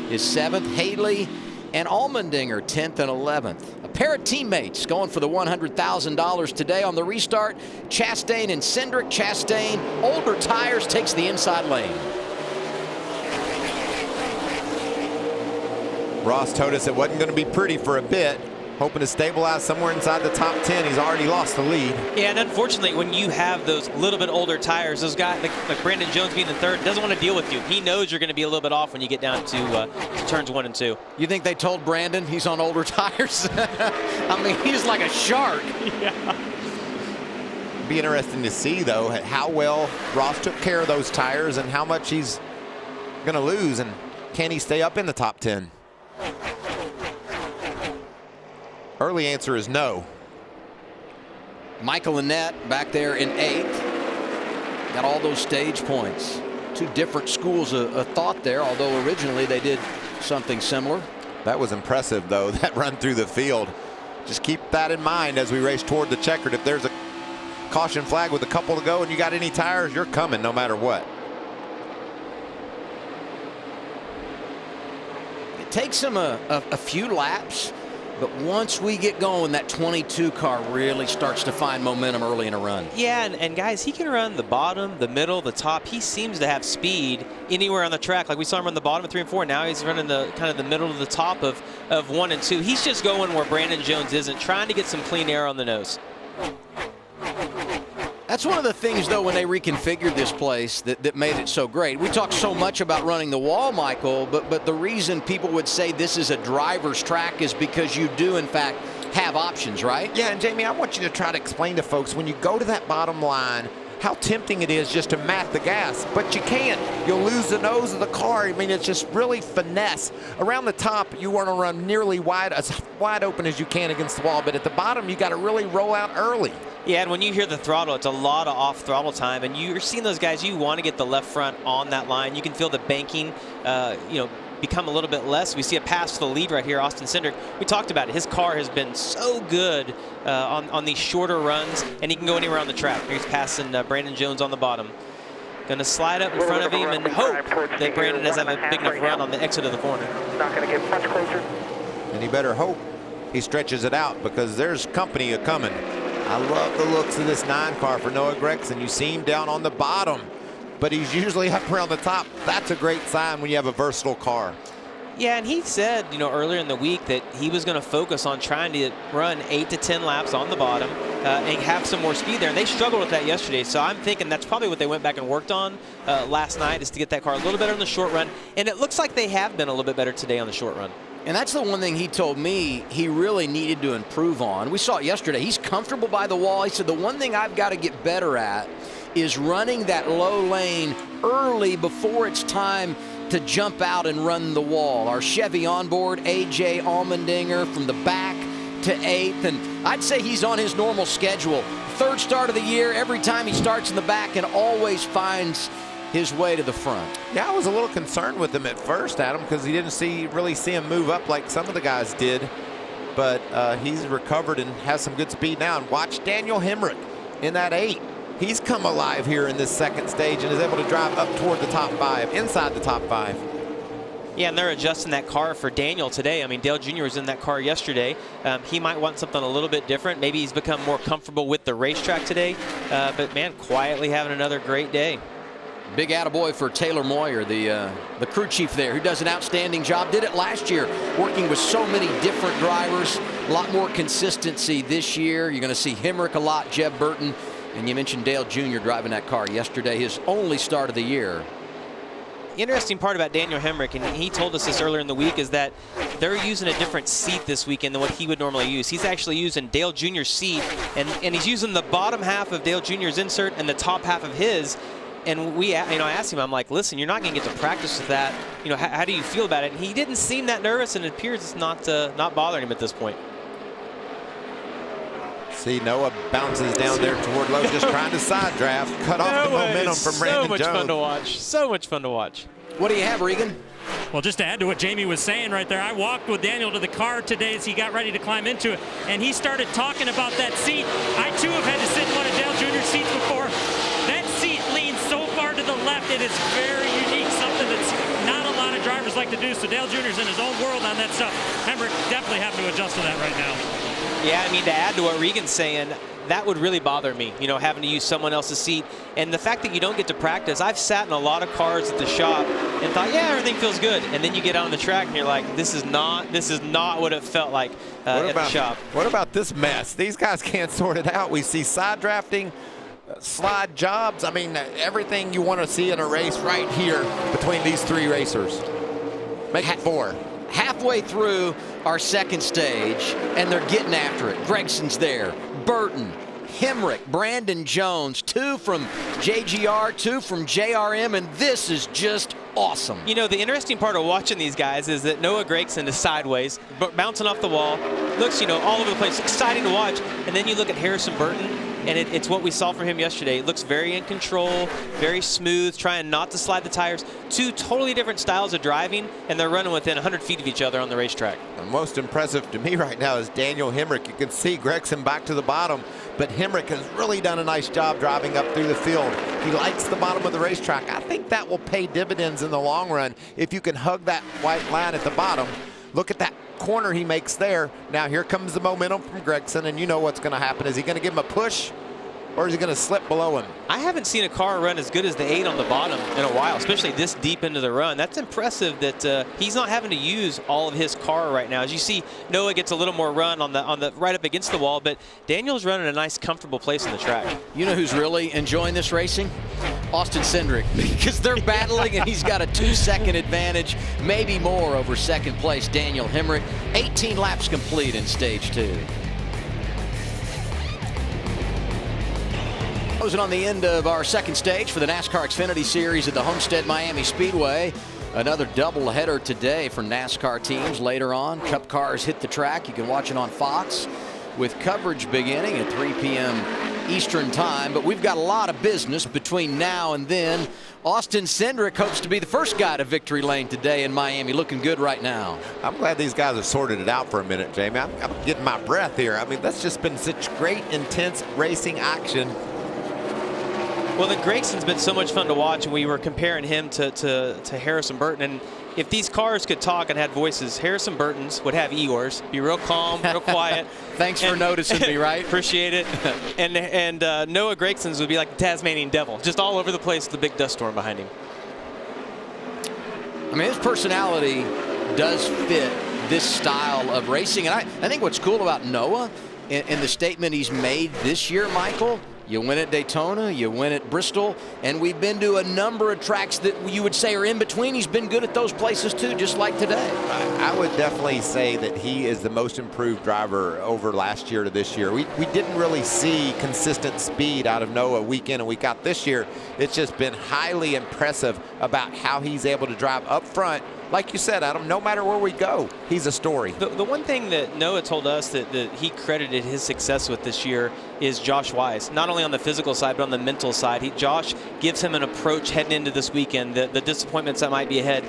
is 7th. Haley and Allmendinger 10th and 11th. A pair of teammates going for the $100,000 today on the restart. Chastain and Cindric. Chastain, older tires, takes the inside lane. Ross told us it wasn't going to be pretty for a bit. Hoping to stabilize somewhere inside the top 10. He's already lost the lead. Yeah, and unfortunately, when you have those little bit older tires, those guys like Brandon Jones being the third doesn't want to deal with you. He knows you're going to be a little bit off when you get down to turns 1 and 2. You think they told Brandon he's on older tires? I mean, he's like a shark. Yeah. Be interesting to see, though, how well Ross took care of those tires and how much he's going to lose, and can he stay up in the top 10? Early answer is no. Michael Annett back there in 8th. Got all those stage points. Two different schools of thought there, although originally they did something similar. That was impressive, though, that run through the field. Just keep that in mind as we race toward the checkered. If there's a caution flag with a couple to go and you got any tires, you're coming no matter what. It takes them a few laps. But once we get going, that 22 car really starts to find momentum early in a run. Yeah, and guys, he can run the bottom, the middle, the top. He seems to have speed anywhere on the track. Like we saw him run the bottom of 3 and 4. Now he's running the kind of the middle to the top of 1 and 2. He's just going where Brandon Jones isn't, trying to get some clean air on the nose. That's one of the things, though, when they reconfigured this place that made it so great. We talk so much about running the wall, Michael, but the reason people would say this is a driver's track is because you do, in fact, have options, right? Yeah, and Jamie, I want you to try to explain to folks, when you go to that bottom line, how tempting it is just to mat the gas, but you can't. You'll lose the nose of the car. I mean, it's just really finesse. Around the top, you want to run nearly as wide open as you can against the wall, but at the bottom, you got to really roll out early. Yeah, and when you hear the throttle, it's a lot of off throttle time, and you're seeing those guys, you want to get the left front on that line. You can feel the banking, become a little bit less. We see a pass to the lead right here, Austin Cindric. We talked about it. His car has been so good on these shorter runs, and he can go anywhere on the track. He's passing Brandon Jones on the bottom. Going to slide up in front of him and hope that Brandon doesn't have a big enough run on the exit of the corner. Not going to get much closer. And he better hope he stretches it out, because there's company a-coming. I love the looks of this 9 car for Noah Gregson. You see him down on the bottom, but he's usually up around the top. That's a great sign when you have a versatile car. Yeah, and he said, earlier in the week that he was going to focus on trying to run 8 to 10 laps on the bottom and have some more speed there. And they struggled with that yesterday. So I'm thinking that's probably what they went back and worked on last night, is to get that car a little better in the short run. And it looks like they have been a little bit better today on the short run. And that's the one thing he told me he really needed to improve on. We saw it yesterday. He's comfortable by the wall. He said, the one thing I've got to get better at is running that low lane early before it's time to jump out and run the wall. Our Chevy onboard, A.J. Allmendinger from the back to 8th. And I'd say he's on his normal schedule. 3rd start of the year, every time he starts in the back and always finds his way to the front. Yeah, I was a little concerned with him at first, Adam, because he didn't really see him move up like some of the guys did. But he's recovered and has some good speed now. And watch Daniel Hemrick in that 8. He's come alive here in this 2nd stage and is able to drive up toward the top 5, inside the top 5. Yeah, and they're adjusting that car for Daniel today. I mean, Dale Jr. was in that car yesterday. He might want something a little bit different. Maybe he's become more comfortable with the racetrack today. But, man, quietly having another great day. Big attaboy for Taylor Moyer, the crew chief there, who does an outstanding job. Did it last year, working with so many different drivers. A lot more consistency this year. You're going to see Hemrick a lot, Jeb Burton. And you mentioned Dale Jr. driving that car yesterday, his only start of the year. Interesting part about Daniel Hemrick, and he told us this earlier in the week, is that they're using a different seat this weekend than what he would normally use. He's actually using Dale Jr.'s seat, and he's using the bottom half of Dale Jr.'s insert and the top half of his. And I asked him, I'm like, listen, you're not going to get to practice with that. How do you feel about it? And he didn't seem that nervous, and it appears it's not bothering him at this point. See, Noah bounces down there toward low, just trying to side draft, cut off the momentum from Brandon Jones. So much fun to watch. So much fun to watch. What do you have, Regan? Well, just to add to what Jamie was saying right there, I walked with Daniel to the car today as he got ready to climb into it, and he started talking about that seat. I, too, have had to sit in one of Dale Dale Jr. seats before. That seat leans so far to the left, it is very unique, something that's not a lot of drivers like to do. So Dale Jr.'s in his own world on that stuff. Hemrick definitely having to adjust to that right now. Yeah, I mean, to add to what Regan's saying, that would really bother me, you know, having to use someone else's seat. And the fact that you don't get to practice, I've sat in a lot of cars at the shop and thought, yeah, everything feels good. And then you get out on the track and you're like, this is not what it felt like at the shop. What about this mess? These guys can't sort it out. We see side drafting, slide jobs. I mean, everything you want to see in a race right here between these three racers. Make it 4. Halfway through our second stage, and they're getting after it. Gregson's there, Burton, Hemrick, Brandon Jones, 2 from JGR, 2 from JRM, and this is just awesome. You know, the interesting part of watching these guys is that Noah Gregson is sideways, bouncing off the wall, looks, you know, all over the place, exciting to watch. And then you look at Harrison Burton, and it's what we saw from him yesterday. It looks very in control, very smooth, trying not to slide the tires. 2 totally different styles of driving, and they're running within 100 feet of each other on the racetrack. The most impressive to me right now is Daniel Hemrick. You can see Gregson back to the bottom, but Hemrick has really done a nice job driving up through the field. He likes the bottom of the racetrack. I think that will pay dividends in the long run if you can hug that white line at the bottom. Look at that corner he makes there. Now here comes the momentum from Gregson, and you know what's going to happen. Is he going to give him a push, or is he going to slip below him? I haven't seen a car run as good as the 8 on the bottom in a while, especially this deep into the run. That's impressive that he's not having to use all of his car right now. As you see, Noah gets a little more run on the right up against the wall, but Daniel's running a nice, comfortable place on the track. You know who's really enjoying this racing? Austin Cindric, because they're battling and he's got a 2-second advantage, maybe more over second place Daniel Hemrick. 18 laps complete in stage 2. Closing on the end of our second stage for the NASCAR Xfinity Series at the Homestead-Miami Speedway. Another doubleheader today for NASCAR teams. Later on, Cup cars hit the track. You can watch it on Fox with coverage beginning at 3 p.m. Eastern time. But we've got a lot of business between now and then. Austin Cindric hopes to be the first guy to victory lane today in Miami. Looking good right now. I'm glad these guys have sorted it out for a minute, Jamie. I'm getting my breath here. I mean, that's just been such great, intense racing action. Well, then Gregson's been so much fun to watch, and we were comparing him to Harrison Burton. And if these cars could talk and had voices, Harrison Burton's would have Igor's, be real calm, real quiet. Thanks for noticing me, right? Appreciate it. And Noah Gregson's would be like the Tasmanian devil, just all over the place with the big dust storm behind him. I mean, his personality does fit this style of racing. And I think what's cool about Noah in the statement he's made this year, Michael, you win at Daytona, you win at Bristol, and we've been to a number of tracks that you would say are in between. He's been good at those places too, just like today. I would definitely say that he is the most improved driver over last year to this year. We didn't really see consistent speed out of Noah week in and week out. This year, it's just been highly impressive about how he's able to drive up front. Like you said, Adam, no matter where we go, he's a story. The one thing that Noah told us that he credited his success with this year is Josh Wise. Not only on the physical side, but on the mental side. Josh gives him an approach heading into this weekend, the disappointments that might be ahead,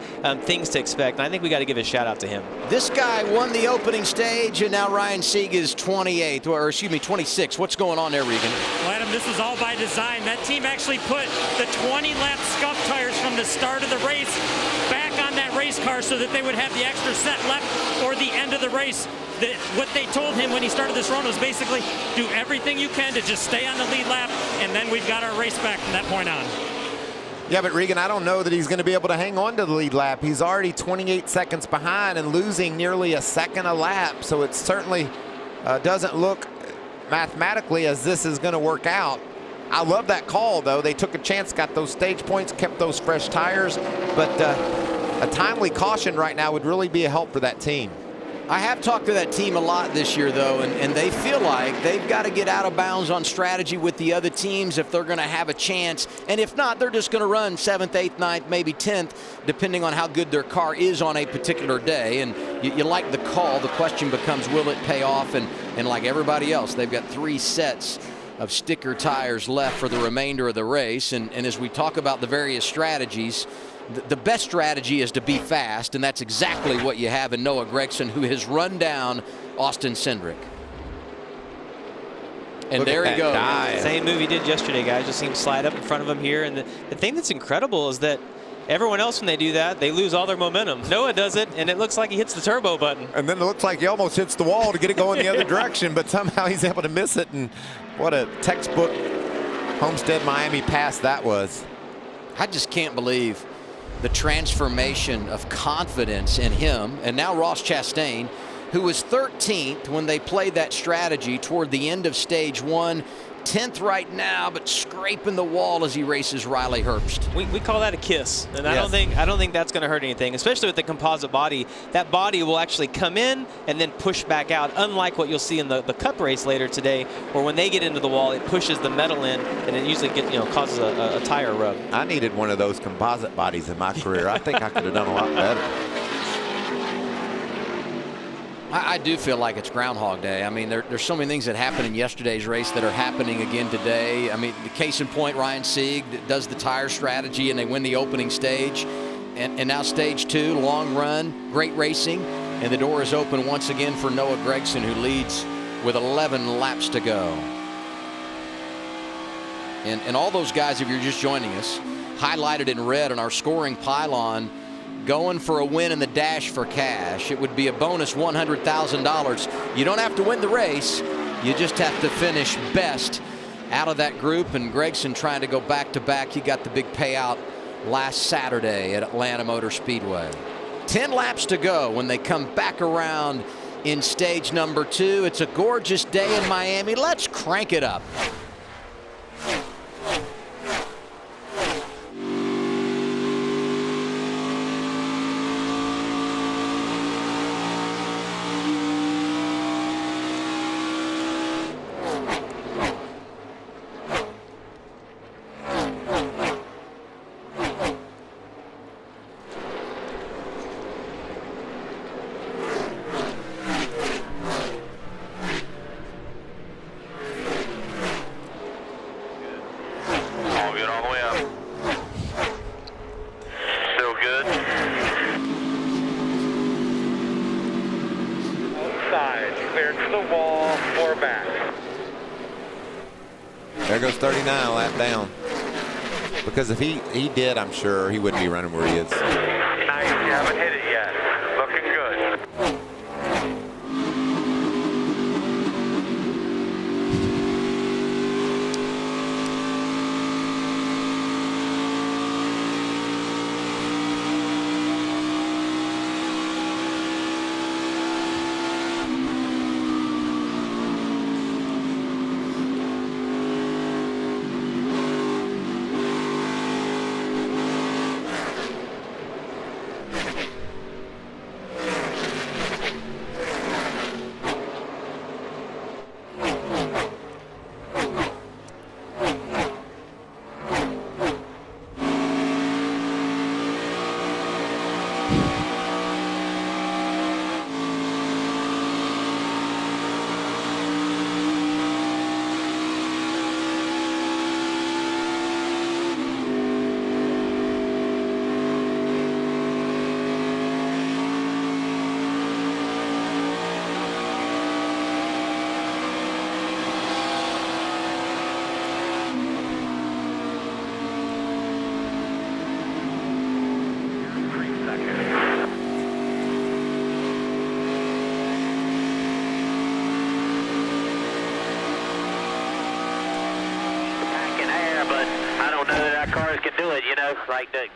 things to expect. And I think we got to give a shout out to him. This guy won the opening stage, and now Ryan Sieg is 28th, or excuse me, 26. What's going on there, Regan? Well, Adam, this is all by design. That team actually put the 20-lap scuff tires from the start of the race back on that race car so that they would have the extra set left for the end of the race. What they told him when he started this run was basically do everything you can to just stay on the lead lap, and then we've got our race back from that point on. Yeah, but Regan, I don't know that he's going to be able to hang on to the lead lap. He's already 28 seconds behind and losing nearly a second a lap, so it certainly doesn't look mathematically as this is going to work out. I love that call, though. They took a chance, got those stage points, kept those fresh tires, but a timely caution right now would really be a help for that team. I have talked to that team a lot this year, though, and they feel like they've got to get out of bounds on strategy with the other teams if they're going to have a chance. And if not, they're just going to run 7th, 8th, 9th, maybe 10th, depending on how good their car is on a particular day. And you like the call. The question becomes, will it pay off? And like everybody else, they've got 3 sets of sticker tires left for the remainder of the race. And as we talk about the various strategies, the best strategy is to be fast, and that's exactly what you have in Noah Gregson, who has run down Austin Cindric. And there he goes. Same move he did yesterday, guys. Just seems slide up in front of him here. And the thing that's incredible is that everyone else, when they do that, they lose all their momentum. Noah does it, and it looks like he hits the turbo button. And then it looks like he almost hits the wall to get it going the other direction, but somehow he's able to miss it. And what a textbook Homestead-Miami pass that was. I just can't believe the transformation of confidence in him. And now Ross Chastain, who was 13th when they played that strategy toward the end of stage 1. 10th right now, but scraping the wall as he races Riley Herbst. We call that a kiss, and Yes. I don't think that's going to hurt anything, especially with the composite body. That body will actually come in and then push back out, unlike what you'll see in the Cup race later today, where when they get into the wall, it pushes the metal in, and it usually causes a tire rub. I needed one of those composite bodies in my career. I think I could have done a lot better. I do feel like it's Groundhog Day. I mean, there's so many things that happened in yesterday's race that are happening again today. I mean, the case in point, Ryan Sieg does the tire strategy, and they win the opening stage. And now stage 2, long run, great racing. And the door is open once again for Noah Gregson, who leads with 11 laps to go. And all those guys, if you're just joining us, highlighted in red on our scoring pylon, going for a win in the dash for cash. It would be a bonus $100,000. You don't have to win the race. You just have to finish best out of that group. And Gregson trying to go back-to-back. He got the big payout last Saturday at Atlanta Motor Speedway. 10 laps to go when they come back around in stage number 2. It's a gorgeous day in Miami. Let's crank it up. There goes 39, lap down. Because if he did, I'm sure he wouldn't be running where he is. Nice, you haven't hit it yet. Looking good. Cars can do it, you know, like the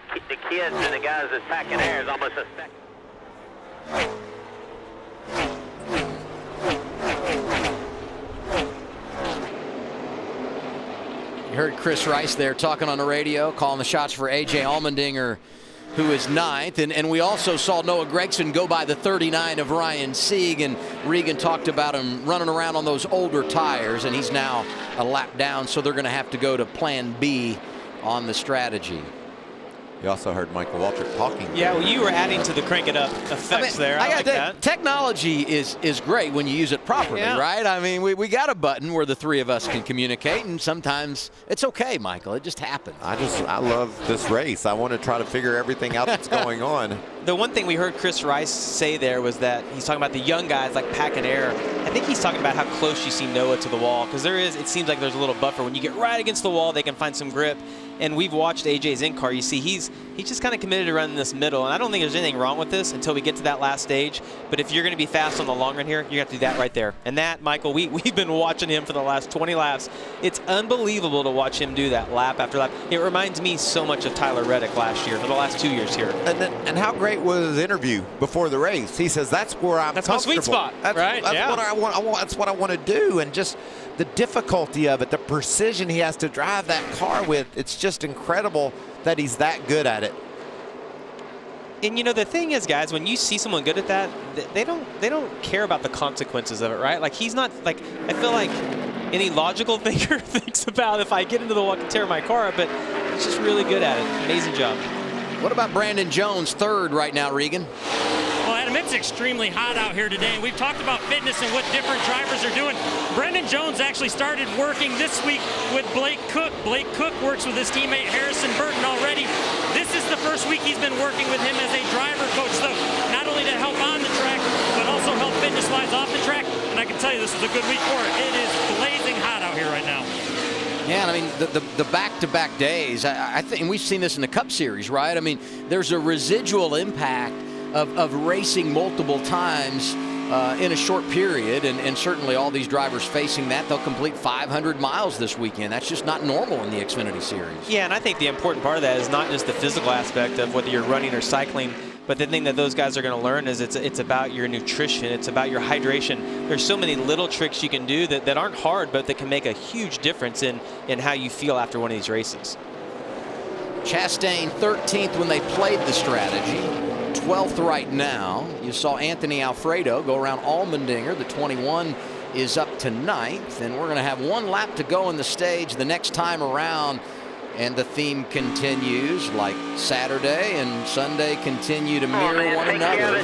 kids and the guys that's packing air is almost a second. You heard Chris Rice there talking on the radio, calling the shots for A.J. Allmendinger, who is 9th. And we also saw Noah Gregson go by the 39 of Ryan Sieg, and Regan talked about him running around on those older tires, and he's now a lap down, so they're going to have to go to plan B on the strategy. You also heard Michael Waltrip talking. Yeah, well, you were adding to the crank it up effects there. I like that. Technology is great when you use it properly, right? I mean, we got a button where the three of us can communicate, and sometimes it's okay, Michael. It just happens. I love this race. I want to try to figure everything out that's going on. the one thing we heard Chris Rice say there was that he's talking about the young guys like packing air. I think he's talking about how close you see Noah to the wall, because it seems like there's a little buffer. When you get right against the wall, they can find some grip. And we've watched AJ's in-car. You see, he's just kind of committed to running this middle. And I don't think there's anything wrong with this until we get to that last stage. But if you're going to be fast on the long run here, you have to do that right there. And that, Michael, we've been watching him for the last 20 laps. It's unbelievable to watch him do that lap after lap. It reminds me so much of Tyler Reddick last year, for the last 2 years here. And how great was his interview before the race? He says, that's where I'm That's my sweet spot, right? That's yeah. what I want. That's what I want to do. And just the difficulty of it, the precision he has to drive that car with, it's just incredible that he's that good at it. And you know, the thing is, guys, when you see someone good at that, they don't care about the consequences of it, right? Like, he's not, like, I feel like any logical thinker thinks about, if I get into the wall, I can tear my car up, but he's just really good at it. Amazing job. What about Brandon Jones, third right now, Regan? Well, Adam, it's extremely hot out here today, and we've talked about fitness and what different drivers are doing. Brendan Jones actually started working this week with Blake Cook. Blake Cook works with his teammate Harrison Burton already. This is the first week he's been working with him as a driver coach, though, not only to help on the track, but also help fitness-wise off the track. And I can tell you this is a good week for it. It is blazing hot out here right now. Yeah, and I mean, the back-to-back days, I think, and we've seen this in the Cup Series, right? I mean, there's a residual impact of racing multiple times in a short period, and certainly all these drivers facing that, they'll complete 500 miles this weekend. That's just not normal in the Xfinity Series. Yeah, and I think the important part of that is not just the physical aspect of whether you're running or cycling, but the thing that those guys are going to learn is it's about your nutrition, it's about your hydration. There's so many little tricks you can do that aren't hard, but that can make a huge difference in how you feel after one of these races. Chastain 13th when they played the strategy. 12th right now. You saw Anthony Alfredo go around Allmendinger. The 21 is up to 9th, and we're going to have one lap to go in the stage the next time around, and the theme continues like Saturday and Sunday continue to mirror one another.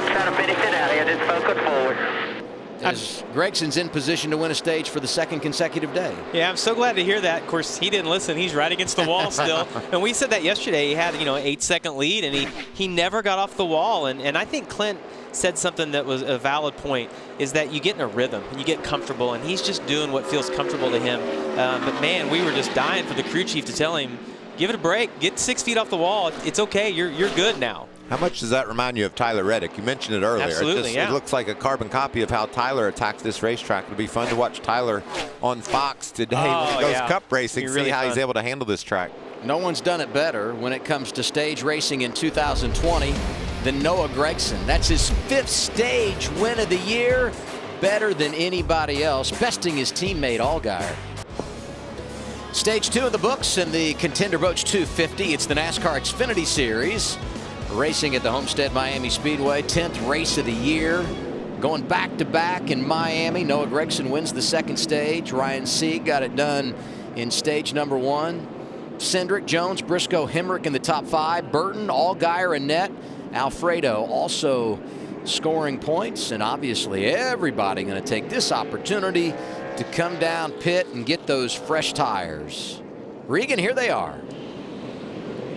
As Gregson's in position to win a stage for the second consecutive day. Yeah, I'm so glad to hear that. Of course, he didn't listen. He's right against the wall still. And we said that yesterday. He had, an 8-second lead, and he never got off the wall. And I think Clint said something that was a valid point, is that you get in a rhythm and you get comfortable, and he's just doing what feels comfortable to him. But man, we were just dying for the crew chief to tell him, give it a break, get 6 feet off the wall. It's okay, you're good now. How much does that remind you of Tyler Reddick? You mentioned it earlier. Absolutely, It looks like a carbon copy of how Tyler attacks this racetrack. It'll be fun to watch Tyler on Fox today when he goes cup racing, see how he's able to handle this track. No one's done it better when it comes to stage racing in 2020 than Noah Gregson. That's his 5th stage win of the year. Better than anybody else, besting his teammate Allgaier. Stage 2 of the books in the Contender Boats 250. It's the NASCAR Xfinity Series. Racing at the Homestead-Miami Speedway, 10th race of the year. Going back-to-back in Miami. Noah Gregson wins the second stage. Ryan Sieg got it done in stage number 1. Cindric, Jones, Briscoe, Hemrick in the top 5. Burton, Allgaier, Annette, Alfredo also scoring points. And obviously everybody going to take this opportunity to come down pit and get those fresh tires. Regan, here they are.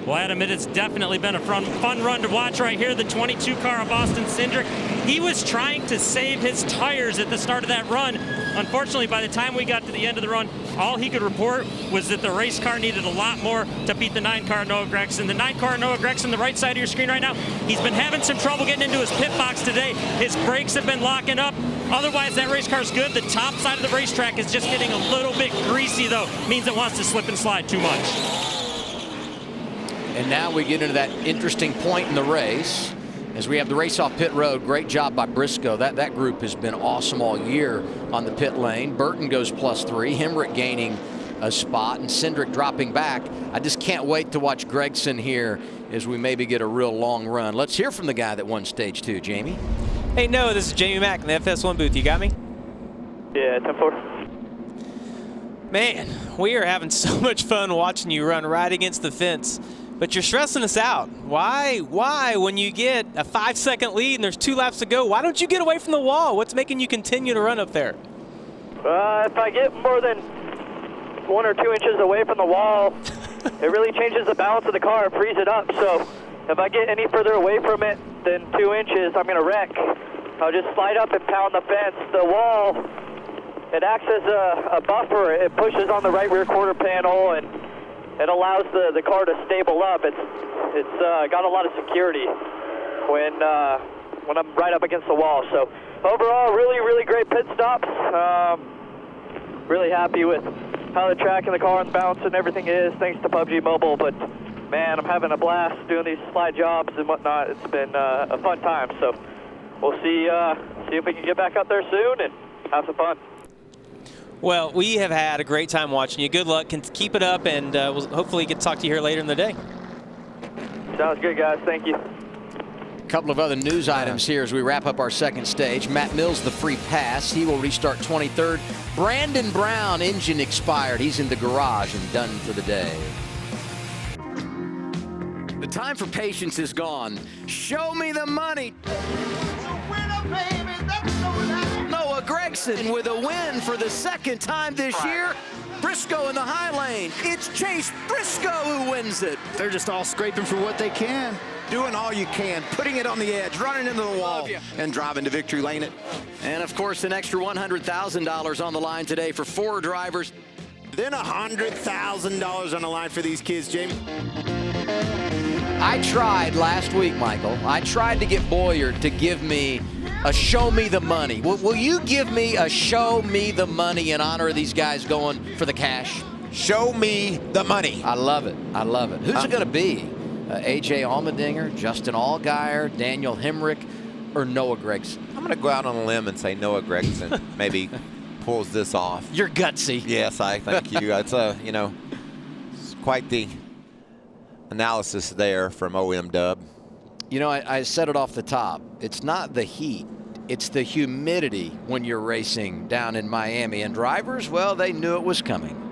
Well, Adam, it has definitely been a fun run to watch right here. The 22 car of Austin Cindric. He was trying to save his tires at the start of that run. Unfortunately, by the time we got to the end of the run, all he could report was that the race car needed a lot more to beat the 9 car Noah Gregson. The 9 car Noah Gregson, the right side of your screen right now, he's been having some trouble getting into his pit box today. His brakes have been locking up. Otherwise, that race car's good. The top side of the racetrack is just getting a little bit greasy, though. Means it wants to slip and slide too much. And now we get into that interesting point in the race as we have the race off pit road. Great job by Briscoe. That group has been awesome all year on the pit lane. Burton goes +3. Hemrick gaining a spot, and Cindric dropping back. I just can't wait to watch Gregson here as we maybe get a real long run. Let's hear from the guy that won stage 2, Jamie. Hey, Noah, this is Jamie Mack in the FS1 booth. You got me? Yeah, 10-4. Man, we are having so much fun watching you run right against the fence. But you're stressing us out. Why, when you get a 5-second lead and there's 2 laps to go, why don't you get away from the wall? What's making you continue to run up there? If I get more than 1 or 2 inches away from the wall, it really changes the balance of the car, it frees it up. So if I get any further away from it than 2 inches, I'm going to wreck. I'll just slide up and pound the fence. The wall, it acts as a buffer. It pushes on the right rear quarter panel, and it allows the car to stable up. It's got a lot of security when I'm right up against the wall. So overall, really, really great pit stops. Really happy with how the track and the car and the bounce and everything is, thanks to PUBG Mobile. But man, I'm having a blast doing these slide jobs and whatnot. It's been a fun time. So we'll see if we can get back out there soon and have some fun. Well, we have had a great time watching you. Good luck. Keep it up, and we'll hopefully get to talk to you here later in the day. Sounds good, guys. Thank you. A couple of other news items here as we wrap up our second stage. Matt Mills, the free pass. He will restart 23rd. Brandon Brown, engine expired. He's in the garage and done for the day. The time for patience is gone. Show me the money. Noah Gregson with a win for the second time this year. Briscoe in the high lane. It's Chase Briscoe who wins it. They're just all scraping for what they can. Doing all you can, putting it on the edge, running into the wall, and driving to victory lane it. And of course, an extra $100,000 on the line today for 4 drivers. Then $100,000 on the line for these kids, Jamie. I tried last week, Michael. I tried to get Boyer to give me a show me the money. Will you give me a show me the money in honor of these guys going for the cash? Show me the money. I love it. I love it. Who's it going to be? A.J. Allmendinger, Justin Allgaier, Daniel Hemrick, or Noah Gregson? I'm going to go out on a limb and say Noah Gregson maybe pulls this off. You're gutsy. Yes, I thank you. It's it's quite the analysis there from OM Dub. You know, I said it off the top. It's not the heat. It's the humidity when you're racing down in Miami. And drivers, well, they knew it was coming.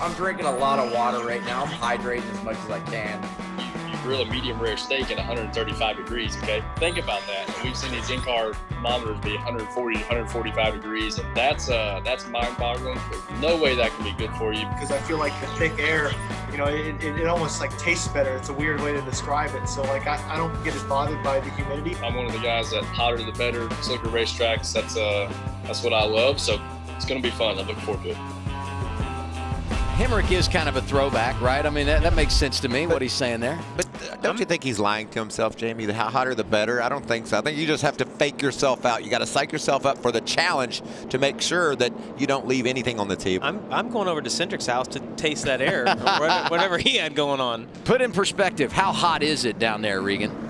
I'm drinking a lot of water right now. I'm hydrating as much as I can. You grill a medium rare steak at 135 degrees, okay? Think about that. We've seen these in-car monitors be 140, 145 degrees, and that's mind-boggling. There's no way that can be good for you. Because I feel like the thick air, it almost like tastes better. It's a weird way to describe it. So like I don't get as bothered by the humidity. I'm one of the guys that hotter the better, slicker racetracks. That's what I love. So it's going to be fun. I look forward to it. Hemrick is kind of a throwback, right? I mean, that makes sense to me, what he's saying there. But don't you think he's lying to himself, Jamie? The hotter the better? I don't think so. I think you just have to fake yourself out. You got to psych yourself up for the challenge to make sure that you don't leave anything on the table. I'm going over to Cindric's house to taste that air, or whatever he had going on. Put in perspective, how hot is it down there, Regan?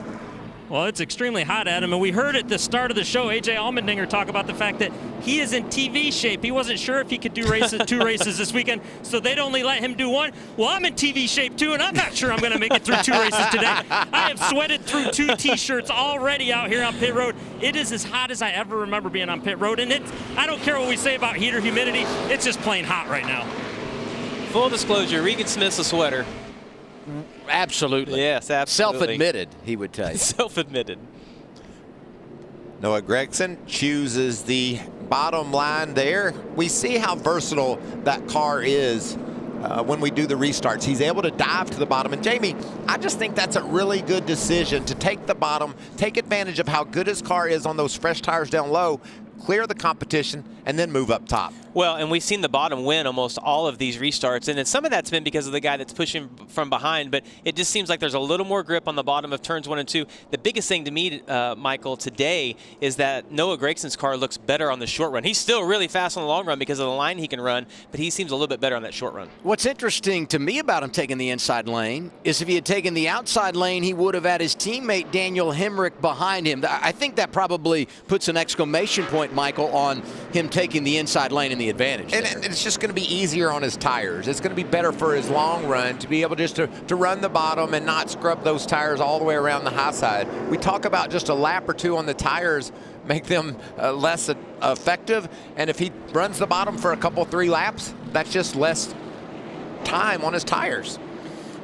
Well, it's extremely hot, Adam, and we heard at the start of the show A.J. Allmendinger talk about the fact that he is in TV shape. He wasn't sure if he could do 2 races this weekend, so they'd only let him do 1. Well, I'm in TV shape too, and I'm not sure I'm going to make it through 2 races today. I have sweated through 2 T-shirts already out here on pit road. It is as hot as I ever remember being on pit road, and I don't care what we say about heat or humidity. It's just plain hot right now. Full disclosure, Regan Smith's a sweater. Absolutely. Yes, absolutely. Self-admitted, he would tell you. Self-admitted. Noah Gregson chooses the bottom line there. We see how versatile that car is when we do the restarts. He's able to dive to the bottom. And Jamie, I just think that's a really good decision to take the bottom, take advantage of how good his car is on those fresh tires down low, clear the competition, and then move up top. Well, and we've seen the bottom win almost all of these restarts, and then some of that's been because of the guy that's pushing from behind, but it just seems like there's a little more grip on the bottom of turns 1 and 2. The biggest thing to me, Michael, today is that Noah Gregson's car looks better on the short run. He's still really fast on the long run because of the line he can run, but he seems a little bit better on that short run. What's interesting to me about him taking the inside lane is if he had taken the outside lane, he would have had his teammate Daniel Hemrick behind him. I think that probably puts an exclamation point, Michael, on him taking the inside lane and the advantage. And it's just going to be easier on his tires. It's going to be better for his long run to be able just to run the bottom and not scrub those tires all the way around the high side. We talk about just a lap or 2 on the tires make them less effective, and if he runs the bottom for a couple, 3 laps, that's just less time on his tires.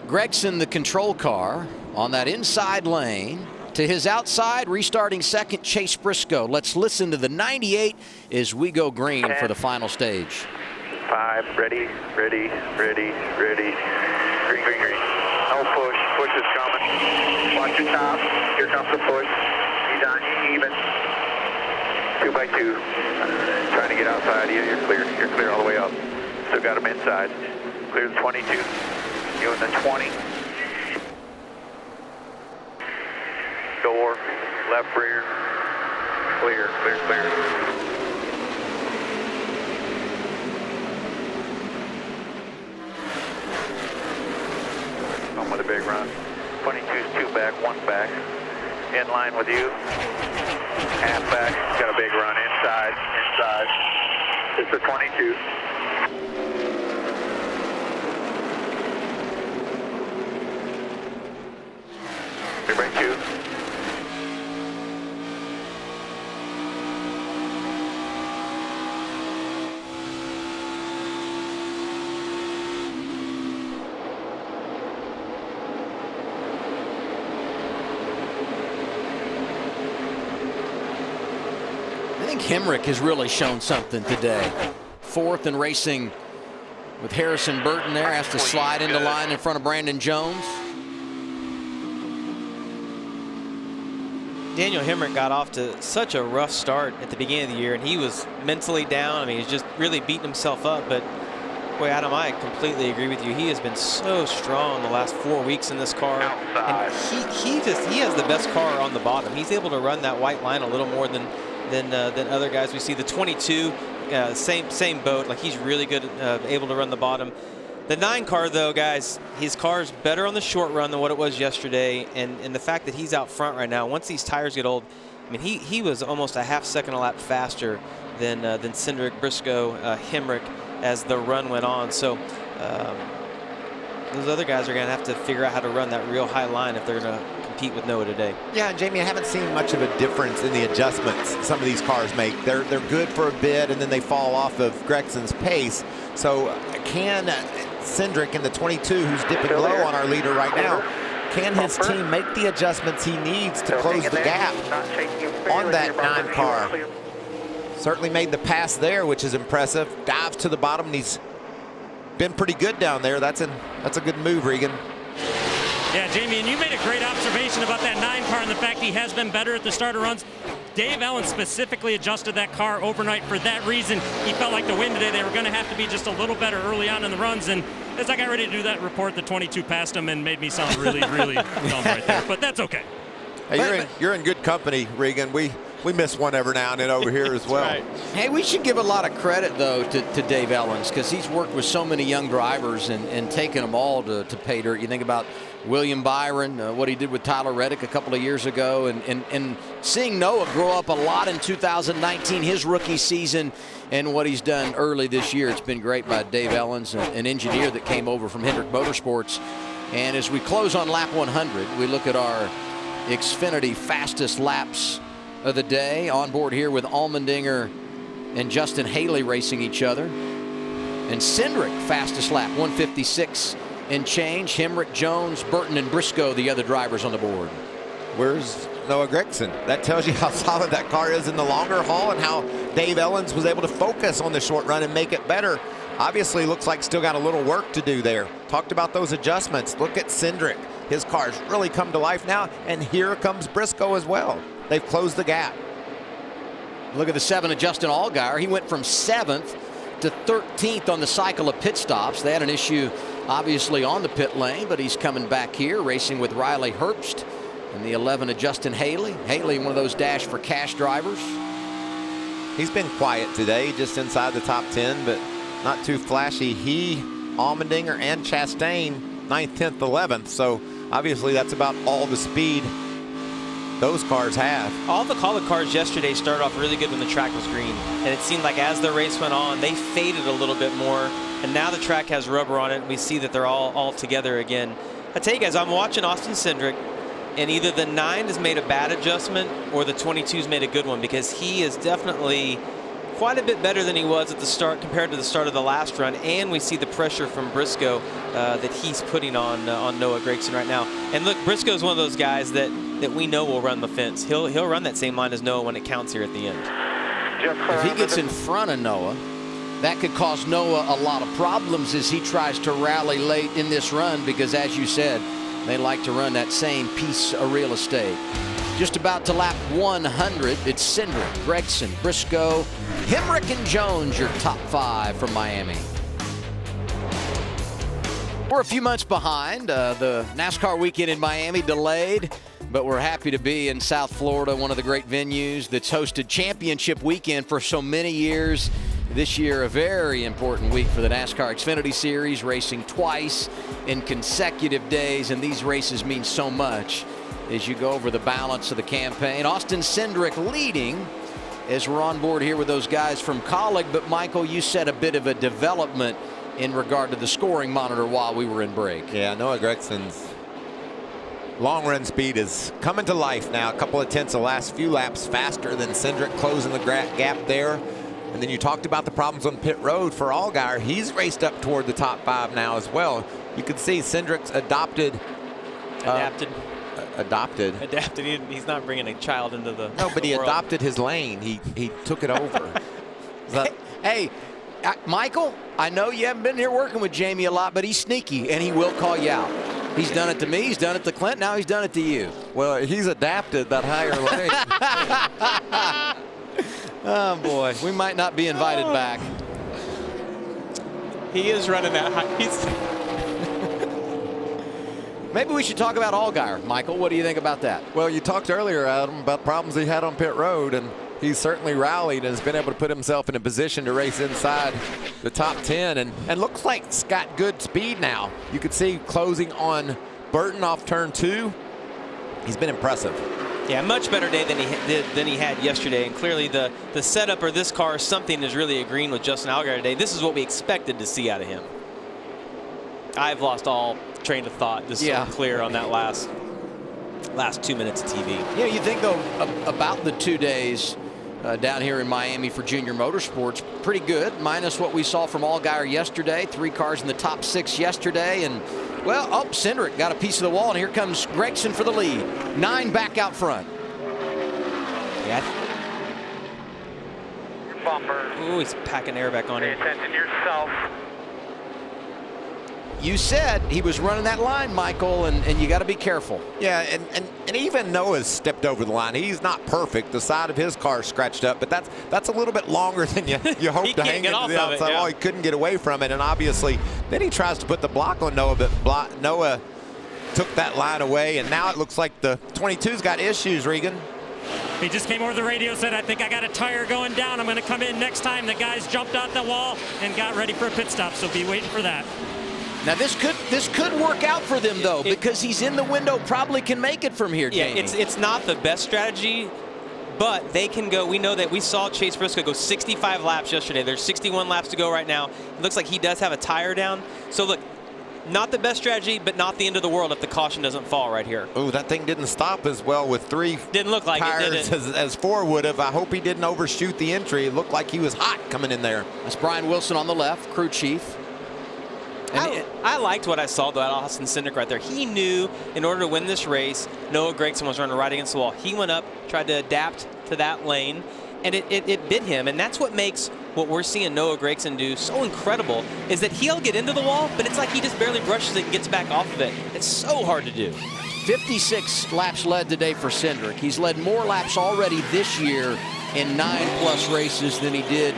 Gregson, the control car, on that inside lane. To his outside, restarting second, Chase Briscoe. Let's listen to the 98 as we go green 10, for the final stage. 5, ready. Green. No push. Push is coming. comes the push. He's on you even. 2 by 2. Trying to get outside. You're clear. You're clear all the way up. Still got him inside. Clear the 22. You in the 20. Door. Left rear. Clear, clear, clear. On with a big run. 22's 2 back, 1 back. In line with you. Half back. Got a big run inside. Inside. It's the 22. Everybody 2. I think Hemrick has really shown something today. 4th in racing with Harrison Burton there. Has to slide into line in front of Brandon Jones. Daniel Hemrick got off to such a rough start at the beginning of the year, and he was mentally down. I mean, he's just really beating himself up. But boy, Adam, I completely agree with you. He has been so strong the last 4 weeks in this car. And he has the best car on the bottom. He's able to run that white line a little more than other guys we see. The 22, same boat. Like, he's really good, able to run the bottom. The 9 car, though, guys, his car's better on the short run than what it was yesterday. And the fact that he's out front right now, once these tires get old, I mean, he was almost a half-second a lap faster than Cindric, Briscoe, Hemrick as the run went on. So those other guys are going to have to figure out how to run that real high line if they're going to compete with Noah today. Yeah, and Jamie, I haven't seen much of a difference in the adjustments some of these cars make. They're good for a bit, and then they fall off of Gregson's pace. So can Cindric in the 22, who's dipping low on our leader right now, can his team make the adjustments he needs to close the gap on that 9 car? Certainly made the pass there, which is impressive. Dives to the bottom, and he's been pretty good down there. That's a good move, Regan. Yeah, Jamie, and you made a great observation about that 9 car and the fact he has been better at the starter runs. Dave Ellen specifically adjusted that car overnight for that reason. He felt like the win today, they were going to have to be just a little better early on in the runs. And as I got ready to do that report, the 22 passed him and made me sound really, really dumb right there. But that's okay. Hey, you're in good company, Regan. We miss one every now and then over here as well. Right. Hey, we should give a lot of credit, though, to Dave Ellens, because he's worked with so many young drivers and taken them all to pay dirt. You think about William Byron, what he did with Tyler Reddick a couple of years ago, and seeing Noah grow up a lot in 2019, his rookie season, and what he's done early this year. It's been great by Dave Ellens, an engineer that came over from Hendrick Motorsports. And as we close on lap 100, we look at our Xfinity fastest laps of the day. On board here with Allmendinger and Justin Haley racing each other. And Cindric fastest lap, 156 and change. Hemrick, Jones, Burton, and Briscoe, the other drivers on the board. Where's Noah Gregson? That tells you how solid that car is in the longer haul and how Dave Ellens was able to focus on the short run and make it better. Obviously, looks like still got a little work to do there. Talked about those adjustments. Look at Cindric. His car's really come to life now, and here comes Briscoe as well. They've closed the gap. Look at the 7 of Justin Allgaier. He went from 7th to 13th on the cycle of pit stops. They had an issue, obviously, on the pit lane, but he's coming back here, racing with Riley Herbst and the 11 of Justin Haley. Haley, one of those Dash for Cash drivers. He's been quiet today, just inside the top 10, but not too flashy. He, Allmendinger, and Chastain, 9th, 10th, 11th. So obviously that's about all the speed those cars have. All the Kaulig cars yesterday started off really good when the track was green, and it seemed like as the race went on, they faded a little bit more, and now the track has rubber on it, and we see that they're all together again. I tell you guys, I'm watching Austin Cindric, and either the 9 has made a bad adjustment or the 22's made a good one, because he is definitely quite a bit better than he was at the start compared to the start of the last run, and we see the pressure from Briscoe that he's putting on Noah Gregson right now. And look, Briscoe's one of those guys that we know will run the fence. He'll run that same line as Noah when it counts here at the end. If he gets in front of Noah, that could cause Noah a lot of problems as he tries to rally late in this run, because as you said, they like to run that same piece of real estate. Just about to lap 100. It's Cindric, Gregson, Briscoe, Hemrick, and Jones, your top 5 from Miami. We're a few months behind. The NASCAR weekend in Miami delayed, but we're happy to be in South Florida, one of the great venues that's hosted championship weekend for so many years. This year, a very important week for the NASCAR Xfinity Series, racing twice in consecutive days, and these races mean so much as you go over the balance of the campaign. Austin Cindric leading as we're on board here with those guys from Colleague, but Michael, you said a bit of a development in regard to the scoring monitor while we were in break. Yeah, Noah Gregson's long run speed is coming to life now. A couple of tenths the last few laps faster than Cindric, closing the gap there. And then you talked about the problems on pit road for Allgaier. He's raced up toward the top 5 now as well. You can see Cindric's adapted. He's not bringing a child into the No, but he world. adopted his lane. He took it over. Hey, Michael, I know you haven't been here working with Jamie a lot, but he's sneaky, and he will call you out. He's done it to me. He's done it to Clint. Now he's done it to you. Well, he's adapted that higher lane. Oh, boy. We might not be invited back. He is running that high. Maybe we should talk about Allgaier. Michael, what do you think about that? Well, you talked earlier, Adam, about problems he had on pit road, and he's certainly rallied and has been able to put himself in a position to race inside the top 10 and looks like it's got good speed now. You could see closing on Burton off turn 2. He's been impressive. Yeah, much better day than he had yesterday, and clearly the setup or this car, something is really agreeing with Justin Allgaier today. This is what we expected to see out of him. I've lost all train of thought. This is so clear on that last 2 minutes of TV. Yeah, you think though about the 2 days down here in Miami for junior motorsports, pretty good, minus what we saw from Allgaier yesterday. 3 cars in the top 6 yesterday, and well, Cindric got a piece of the wall, and here comes Gregson for the lead. 9 back out front. Yeah. Bumper. Ooh, he's packing air back on him. Pay attention to yourself. You said he was running that line, Michael, and you got to be careful. Yeah, and even Noah's stepped over the line. He's not perfect. The side of his car scratched up, but that's a little bit longer than you hope to hang into the outside wall. He couldn't get away from it, and obviously then he tries to put the block on Noah, but Noah took that line away, and now it looks like the 22's got issues, Regan. He just came over the radio, said, I think I got a tire going down. I'm going to come in next time. The guys jumped out the wall and got ready for a pit stop, so be waiting for that. Now this could work out for them though, because he's in the window, probably can make it from here, Jamie. Yeah, it's not the best strategy, but they can go. We know that we saw Chase Briscoe go 65 laps yesterday. There's 61 laps to go right now. It looks like he does have a tire down. So look, not the best strategy, but not the end of the world if the caution doesn't fall right here. Oh, that thing didn't stop as well with 3 didn't look like tires it, did it? as 4 would have. I hope he didn't overshoot the entry. It looked like he was hot coming in there. That's Brian Wilson on the left, crew chief. I liked what I saw though at Austin Cindric right there. He knew in order to win this race, Noah Gregson was running right against the wall. He went up, tried to adapt to that lane, and it bit him. And that's what makes what we're seeing Noah Gregson do so incredible, is that he'll get into the wall, but it's like he just barely brushes it and gets back off of it. It's so hard to do. 56 laps led today for Cindric. He's led more laps already this year in 9+ races than he did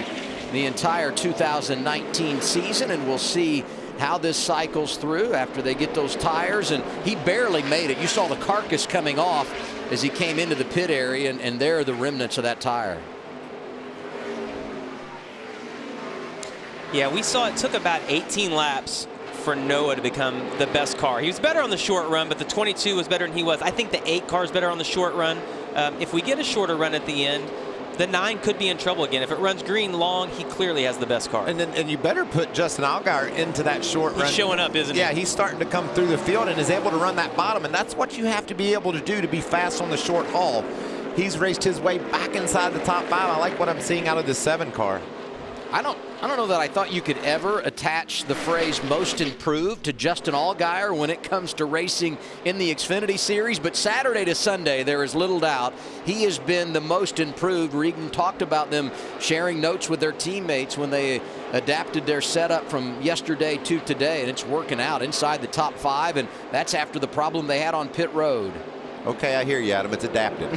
the entire 2019 season, and we'll see how this cycles through after they get those tires. And he barely made it. You saw the carcass coming off as he came into the pit area, and there are the remnants of that tire. Yeah, we saw it took about 18 laps for Noah to become the best car. He was better on the short run, but the 22 was better than he was. I think the 8 car is better on the short run. If we get a shorter run at the end, the 9 could be in trouble again. If it runs green long, he clearly has the best car. And you better put Justin Allgaier into that short run. He's showing up, isn't he? Yeah, he's starting to come through the field and is able to run that bottom, and that's what you have to be able to do to be fast on the short haul. He's raced his way back inside the top 5. I like what I'm seeing out of the 7 car. I don't know that I thought you could ever attach the phrase most improved to Justin Allgaier when it comes to racing in the Xfinity Series, but Saturday to Sunday, there is little doubt he has been the most improved. Regan talked about them sharing notes with their teammates when they adapted their setup from yesterday to today, and it's working out inside the top 5, and that's after the problem they had on pit road. Okay, I hear you, Adam. It's adapted.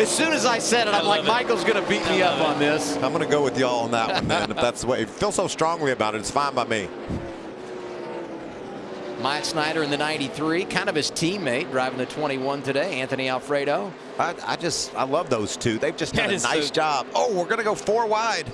As soon as I said it, I'm like, Michael's going to beat me up on this. I'm going to go with y'all on that one, man. If that's the way you feel so strongly about it, it's fine by me. Myatt Snyder in the 93, kind of his teammate, driving the 21 today, Anthony Alfredo. I love those two. They've just done a nice job. Oh, we're going to go 4 wide.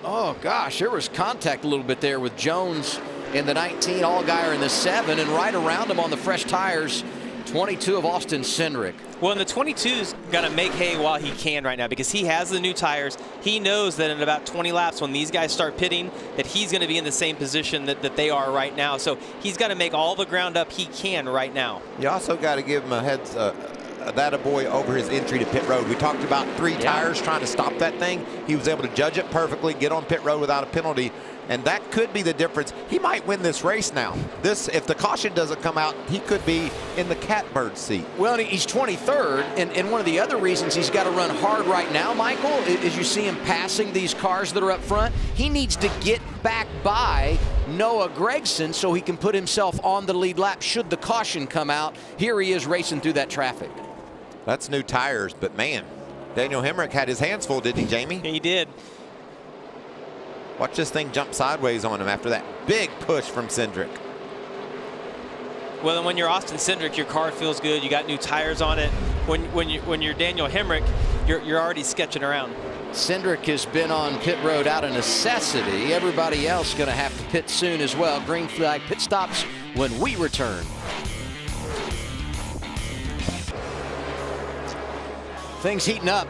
Oh, gosh, there was contact a little bit there with Jones in the 19, Allgaier in the 7, and right around him on the fresh tires, 22 of Austin Cindric. Well, and the 22's got to make hay while he can right now because he has the new tires. He knows that in about 20 laps when these guys start pitting that he's going to be in the same position that they are right now. So he's got to make all the ground up he can right now. You also got to give him a heads that a boy over his entry to pit road. We talked about 3 tires trying to stop that thing. He was able to judge it perfectly, get on pit road without a penalty. And that could be the difference. He might win this race now. If the caution doesn't come out, he could be in the catbird seat. Well, he's 23rd, and one of the other reasons he's got to run hard right now, Michael, is you see him passing these cars that are up front. He needs to get back by Noah Gregson so he can put himself on the lead lap should the caution come out. Here he is racing through that traffic. That's new tires, but man, Daniel Hemrick had his hands full, didn't he, Jamie? He did. Watch this thing jump sideways on him after that big push from Cindric. Well, and when you're Austin Cindric, your car feels good. You got new tires on it. When you're Daniel Hemrick, you're already sketching around. Cindric has been on pit road out of necessity. Everybody else going to have to pit soon as well. Green flag pit stops when we return. Things heating up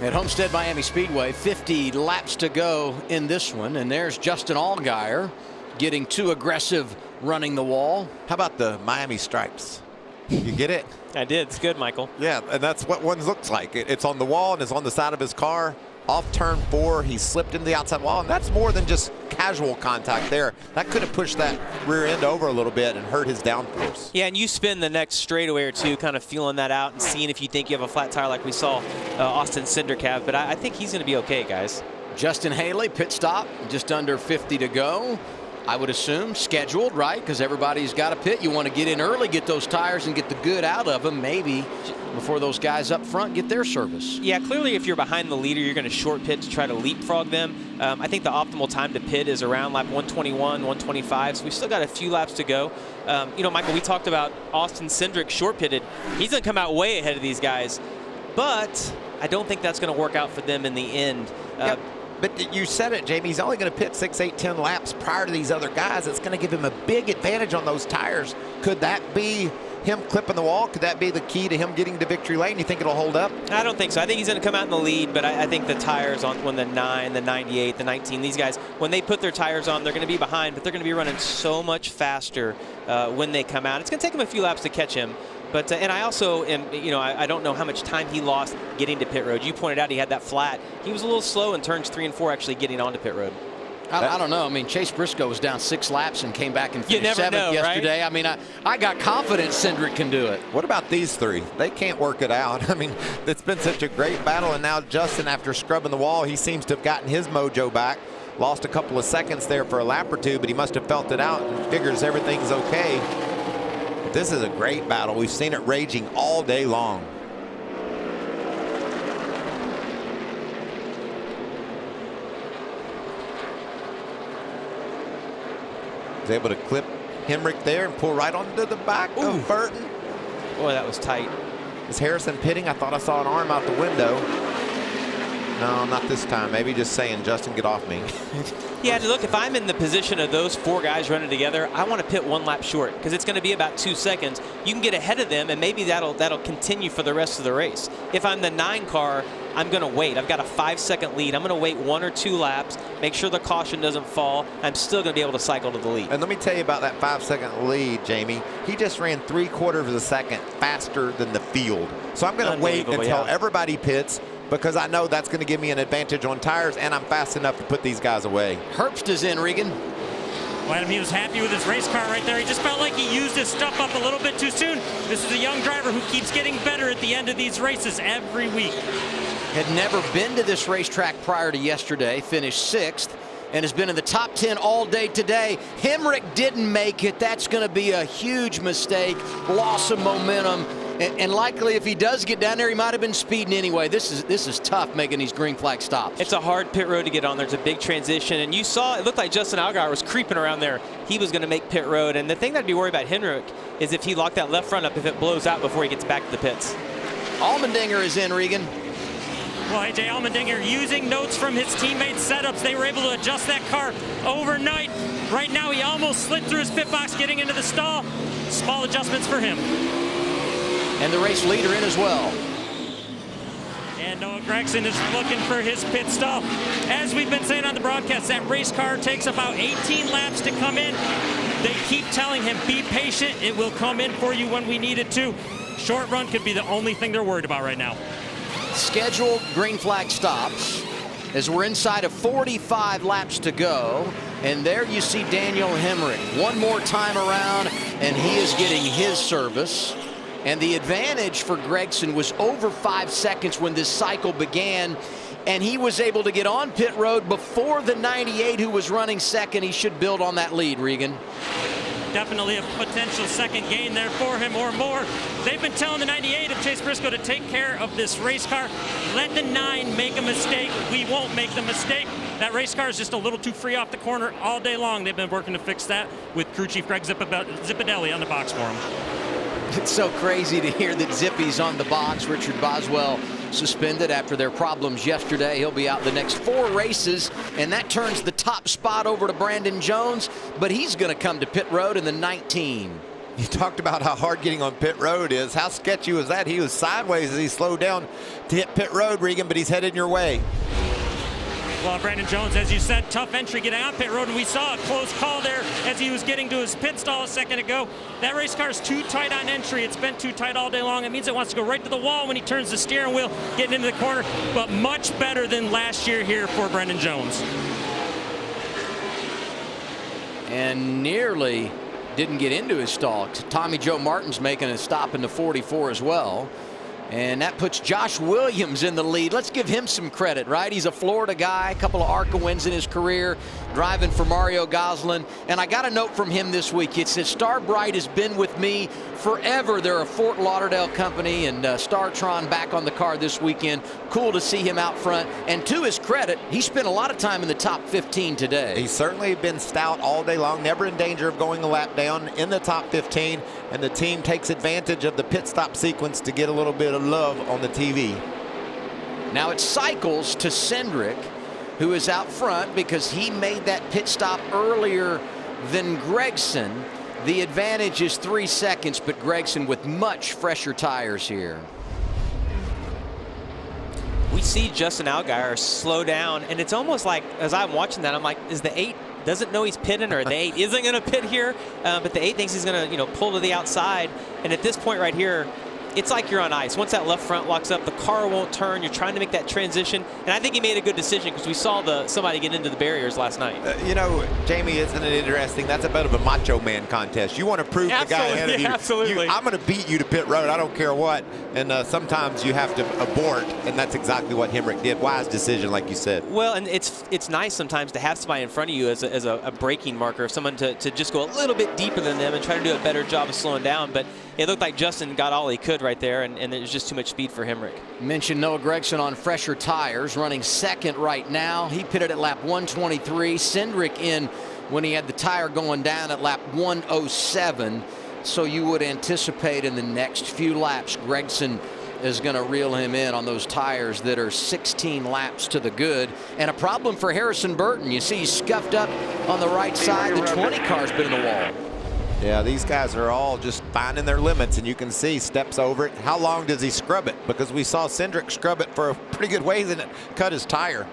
at Homestead-Miami Speedway. 50 laps to go in this one, and there's Justin Allgaier getting too aggressive running the wall. How about the Miami stripes? You get it? I did. It's good, Michael. Yeah, and that's what one looks like. It's on the wall and it's on the side of his car. Off turn 4, he slipped into the outside wall, and that's more than just casual contact there. That could have pushed that rear end over a little bit and hurt his downforce. Yeah, and you spin the next straightaway or two kind of feeling that out and seeing if you think you have a flat tire like we saw Austin Cindric have, but I think he's going to be okay, guys. Justin Haley, pit stop, just under 50 to go. I would assume scheduled, right? Because everybody's got a pit. You want to get in early, get those tires, and get the good out of them, maybe before those guys up front get their service. Yeah, clearly if you're behind the leader, you're going to short pit to try to leapfrog them. I think the optimal time to pit is around lap 121, 125, so we've still got a few laps to go. You know, Michael, we talked about Austin Cindric short pitted. He's going to come out way ahead of these guys, but I don't think that's going to work out for them in the end. Yep. But you said it, Jamie. He's only going to pit 6, 8, 10 laps prior to these other guys. It's going to give him a big advantage on those tires. Could that be him clipping the wall? Could that be the key to him getting to victory lane? You think it'll hold up? I don't think so. I think he's going to come out in the lead, but I think the tires on when the 9, the 98, the 19, these guys, when they put their tires on, they're going to be behind, but they're going to be running so much faster when they come out. It's going to take him a few laps to catch him. But and I also am, you know, I don't know how much time he lost getting to pit road. You pointed out he had that flat. He was a little slow in turns 3 and 4 actually getting onto pit road. I don't know. I mean, Chase Briscoe was down 6 laps and came back and finished 7th yesterday. Right? I mean, I got confidence Cindric can do it. What about these 3? They can't work it out. I mean, it's been such a great battle, and now Justin, after scrubbing the wall, he seems to have gotten his mojo back. Lost a couple of seconds there for a lap or 2, but he must have felt it out and figures everything's okay. This is a great battle. We've seen it raging all day long. He's able to clip Hemrick there and pull right onto the back of Burton. Boy, that was tight. Is Harrison pitting? I thought I saw an arm out the window. No, not this time. Maybe just saying, Justin, get off me. Yeah, look, if I'm in the position of those 4 guys running together, I want to pit 1 lap short because it's going to be about 2 seconds. You can get ahead of them, and maybe that'll continue for the rest of the race. If I'm the 9 car, I'm going to wait. I've got a 5-second lead. I'm going to wait 1 or 2 laps, make sure the caution doesn't fall. I'm still going to be able to cycle to the lead. And let me tell you about that 5-second lead, Jamie. He just ran 3/4 of a second faster than the field. So I'm going to wait until everybody pits, because I know that's going to give me an advantage on tires, and I'm fast enough to put these guys away. Herbst is in, Regan. Well, Adam, he was happy with his race car right there. He just felt like he used his stuff up a little bit too soon. This is a young driver who keeps getting better at the end of these races every week. Had never been to this racetrack prior to yesterday, finished 6th, and has been in the top 10 all day today. Hemrick didn't make it. That's going to be a huge mistake, loss of momentum, And likely, if he does get down there, he might have been speeding anyway. This is tough making these green flag stops. It's a hard pit road to get on. There's a big transition, and you saw it looked like Justin Allgaier was creeping around there. He was going to make pit road, and the thing that I'd be worried about Hendrick is if he locked that left front up, if it blows out before he gets back to the pits. Allmendinger is in, Regan. Well, AJ Allmendinger using notes from his teammates' setups. They were able to adjust that car overnight. Right now, he almost slid through his pit box getting into the stall. Small adjustments for him. And the race leader in as well. And Noah Gregson is looking for his pit stall. As we've been saying on the broadcast, that race car takes about 18 laps to come in. They keep telling him, be patient. It will come in for you when we need it to. Short run could be the only thing they're worried about right now. Scheduled green flag stops as we're inside of 45 laps to go. And there you see Daniel Hemrick. One more time around, and he is getting his service. And the advantage for Gregson was over 5 seconds when this cycle began. And he was able to get on pit road before the 98 who was running second. He should build on that lead, Regan. Definitely a potential second gain there for him or more. They've been telling the 98 of Chase Briscoe to take care of this race car. Let the 9 make a mistake. We won't make the mistake. That race car is just a little too free off the corner all day long. They've been working to fix that with crew chief Greg Zipadelli on the box for him. It's so crazy to hear that Zippy's on the box. Richard Boswell suspended after their problems yesterday. He'll be out the next 4 races, and that turns the top spot over to Brandon Jones, but he's going to come to pit road in the 19. You talked about how hard getting on pit road is. How sketchy was that? He was sideways as he slowed down to hit pit road, Regan, but he's headed your way. Well, Brandon Jones, as you said, tough entry getting on pit road, and we saw a close call there as he was getting to his pit stall a second ago. That race car is too tight on entry. It's been too tight all day long. It means it wants to go right to the wall when he turns the steering wheel, getting into the corner, but much better than last year here for Brandon Jones. And nearly didn't get into his stall. Tommy Joe Martin's making a stop in the 44 as well. And that puts Josh Williams in the lead. Let's give him some credit, right? He's a Florida guy, a couple of ARCA wins in his career, driving for Mario Gosselin. And I got a note from him this week. It says, Starbright has been with me forever. They're a Fort Lauderdale company, and Startron back on the car this weekend. Cool to see him out front. And to his credit, he spent a lot of time in the top 15 today. He's certainly been stout all day long, never in danger of going a lap down, in the top 15. And the team takes advantage of the pit stop sequence to get a little bit of love on the TV. Now it cycles to Cindric, who is out front because he made that pit stop earlier than Gregson. The advantage is 3 seconds, but Gregson with much fresher tires here. We see Justin Allgaier slow down, and it's almost like, as I'm watching that, I'm like, is the 8 doesn't know he's pitting, or the 8 isn't going to pit here, but the 8 thinks he's going to, pull to the outside. And at this point right here, it's like you're on ice. Once that left front locks up, the car won't turn. You're trying to make that transition. And I think he made a good decision because we saw somebody get into the barriers last night. Jamie, isn't it interesting? That's a bit of a macho man contest. You want to prove the guy ahead of you. Absolutely. I'm going to beat you to pit road. I don't care what. And sometimes you have to abort, and that's exactly what Hemrick did. Wise decision, like you said. Well, and it's nice sometimes to have somebody in front of you as a braking marker, someone to just go a little bit deeper than them and try to do a better job of slowing down. But it looked like Justin got all he could right there, and there was just too much speed for Hemrick. Mentioned Noah Gregson on fresher tires, running second right now. He pitted at lap 123. Cindric in when he had the tire going down at lap 107. So you would anticipate in the next few laps, Gregson is going to reel him in on those tires that are 16 laps to the good. And a problem for Harrison Burton. You see he's scuffed up on the right side. The 20 car's been in the wall. Yeah, these guys are all just finding their limits, and you can see steps over it. How long does he scrub it? Because we saw Cindric scrub it for a pretty good ways, and it cut his tire.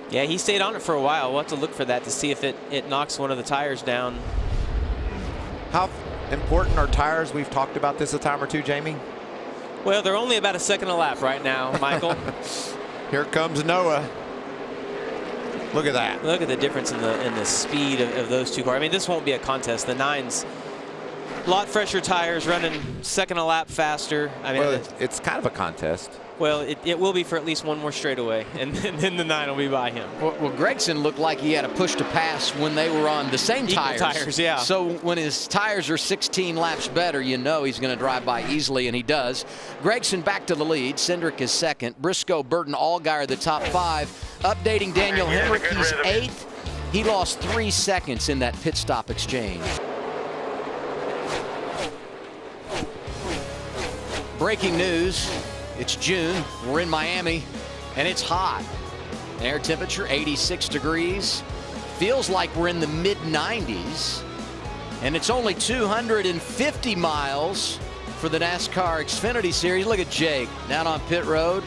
Yeah, he stayed on it for a while. We'll have to look for that to see if it knocks one of the tires down. How important are tires? We've talked about this a time or two, Jamie. Well, they're only about a second a lap right now, Michael. Here comes Noah. Look at that. Look at the difference in the speed of those two cars. I mean, this won't be a contest. The 9's A lot fresher tires, running second a lap faster. I mean, Well, it's kind of a contest. Well, it will be for at least one more straightaway, and then the 9 will be by him. Well, Gregson looked like he had a push to pass when they were on the same Equal tires, yeah. So when his tires are 16 laps better, you know he's going to drive by easily, and he does. Gregson back to the lead. Cindric is second. Briscoe, Burton, Allgaier the top 5. Updating Daniel Hemrick, he's 8th. He lost 3 seconds in that pit stop exchange. Breaking news. It's June, we're in Miami, and it's hot. Air temperature 86 degrees. Feels like we're in the mid-90s. And it's only 250 miles for the NASCAR Xfinity Series. Look at Jake down on pit road.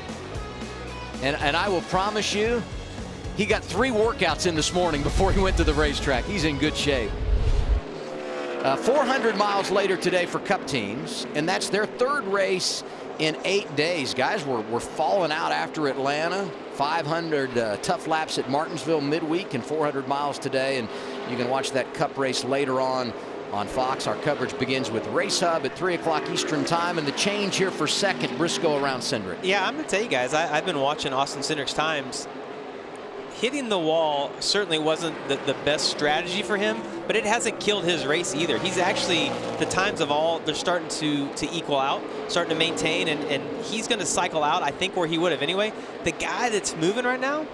And I will promise you, he got 3 workouts in this morning before he went to the racetrack. He's in good shape. 400 miles later today for Cup teams, and that's their 3rd race in 8 days. Guys, we're falling out after Atlanta. 500 tough laps at Martinsville midweek and 400 miles today. And you can watch that Cup race later on Fox. Our coverage begins with Race Hub at 3 o'clock Eastern time. And the change here for second, Briscoe around Cindric. Yeah, I'm going to tell you guys, I've been watching Austin Cindric's times. Hitting the wall certainly wasn't the best strategy for him, but it hasn't killed his race either. He's actually, the times of all, they're starting to equal out, starting to maintain, and he's going to cycle out, I think, where he would have anyway. The guy that's moving right now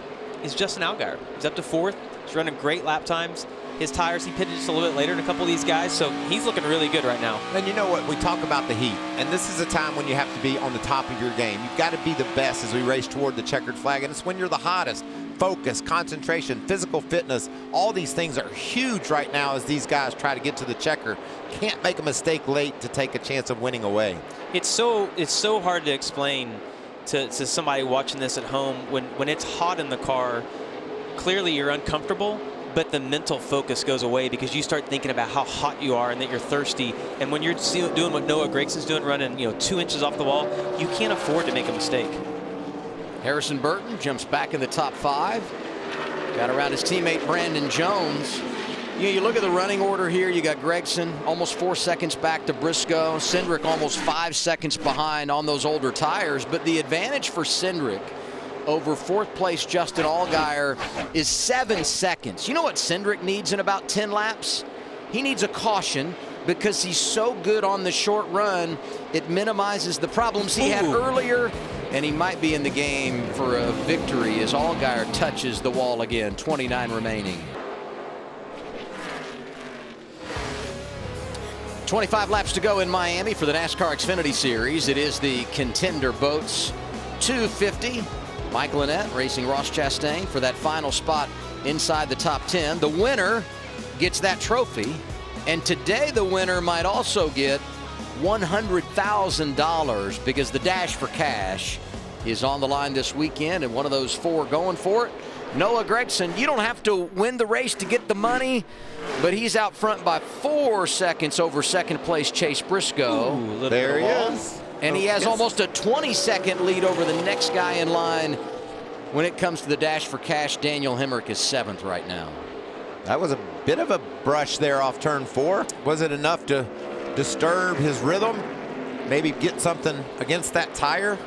is Justin Allgaier. He's up to 4th. He's running great lap times. His tires, he pitted just a little bit later than a couple of these guys, so he's looking really good right now. And you know what? We talk about the heat, and this is a time when you have to be on the top of your game. You've got to be the best as we race toward the checkered flag, and it's when you're the hottest. Focus, concentration, physical fitness, all these things are huge right now as these guys try to get to the checker. Can't make a mistake late to take a chance of winning away. It's so hard to explain to somebody watching this at home when it's hot in the car. Clearly you're uncomfortable, but the mental focus goes away because you start thinking about how hot you are and that you're thirsty. And when you're doing what Noah Gregson's doing, running 2 inches off the wall, you can't afford to make a mistake. Harrison Burton jumps back in the top 5. Got around his teammate Brandon Jones. You look at the running order here. You got Gregson almost 4 seconds back to Briscoe. Cindric almost 5 seconds behind on those older tires. But the advantage for Cindric over 4th place Justin Allgaier is 7 seconds. You know what Cindric needs in about 10 laps? He needs a caution because he's so good on the short run. It minimizes the problems he had earlier. And he might be in the game for a victory as Allgaier touches the wall again. 29 remaining. 25 laps to go in Miami for the NASCAR Xfinity Series. It is the Contender Boats 250. Mike Lynette racing Ross Chastain for that final spot inside the top 10. The winner gets that trophy. And today the winner might also get $100,000 because the Dash for Cash is on the line this weekend, and one of those 4 going for it. Noah Gregson, you don't have to win the race to get the money, but he's out front by 4 seconds over 2nd place Chase Briscoe. Ooh, there he is. And he has almost a 20-second lead over the next guy in line. When it comes to the Dash for Cash, Daniel Hemrick is 7th right now. That was a bit of a brush there off turn 4. Was it enough to disturb his rhythm? Maybe get something against that tire?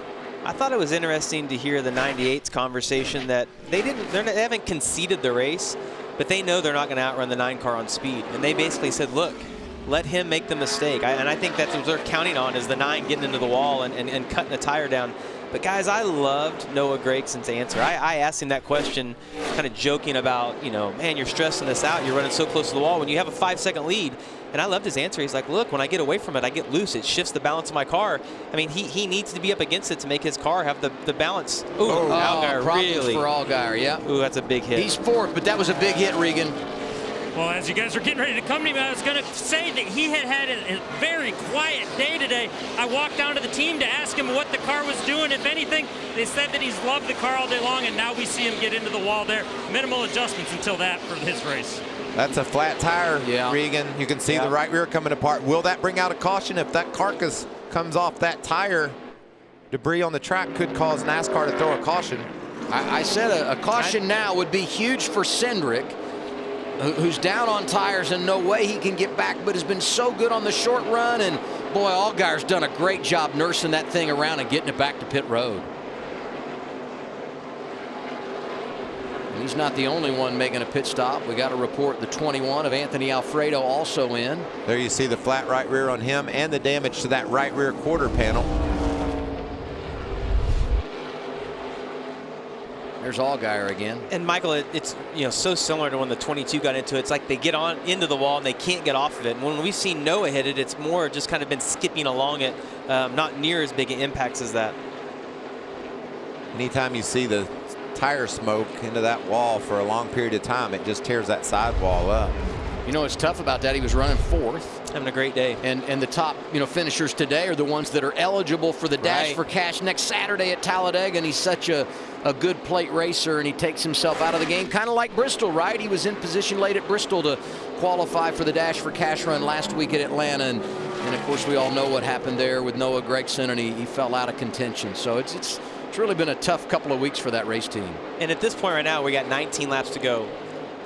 I thought it was interesting to hear the 98's conversation that they haven't conceded the race, but they know they're not going to outrun the 9 car on speed. And they basically said, look, let him make the mistake. And I think that's what they're counting on is the 9 getting into the wall and cutting the tire down. But guys, I loved Noah Gregson's answer. I asked him that question kind of joking about, man, you're stressing this out. You're running so close to the wall when you have a 5-second lead. And I loved his answer. He's like, look, when I get away from it, I get loose. It shifts the balance of my car. I mean, he needs to be up against it to make his car have the balance. Ooh, Allgaier, really. For Allgaier, yeah. Ooh, that's a big hit. He's 4th, but that was a big hit, Regan. Well, as you guys were getting ready to come to me, I was going to say that he had a very quiet day today. I walked down to the team to ask him what the car was doing, if anything. They said that he's loved the car all day long, and now we see him get into the wall there. Minimal adjustments until that for his race. That's a flat tire, Regan. You can see the right rear coming apart. Will that bring out a caution? If that carcass comes off that tire, debris on the track could cause NASCAR to throw a caution. I said a caution now would be huge for Cindric. who's down on tires and no way he can get back, but has been so good on the short run. And boy, Allgaier's done a great job nursing that thing around and getting it back to pit road. And he's not the only one making a pit stop. We got to report the 21 of Anthony Alfredo also in. There you see the flat right rear on him and the damage to that right rear quarter panel. There's Allgaier again. And Michael, it's so similar to when the 22 got into it. It's like they get on into the wall and they can't get off of it. And when we've seen Noah hit it, it's more just kind of been skipping along it, not near as big an impacts as that. Anytime you see the tire smoke into that wall for a long period of time, it just tears that sidewall up. You know what's tough about that? He was running 4th. Having a great day. And the top finishers today are the ones that are eligible for the Dash for Cash next Saturday at Talladega. And he's such a good plate racer, and he takes himself out of the game, kind of like Bristol, right? He was in position late at Bristol to qualify for the Dash for Cash run last week at Atlanta. And of course, we all know what happened there with Noah Gregson, and he fell out of contention. So it's really been a tough couple of weeks for that race team. And at this point right now, we got 19 laps to go.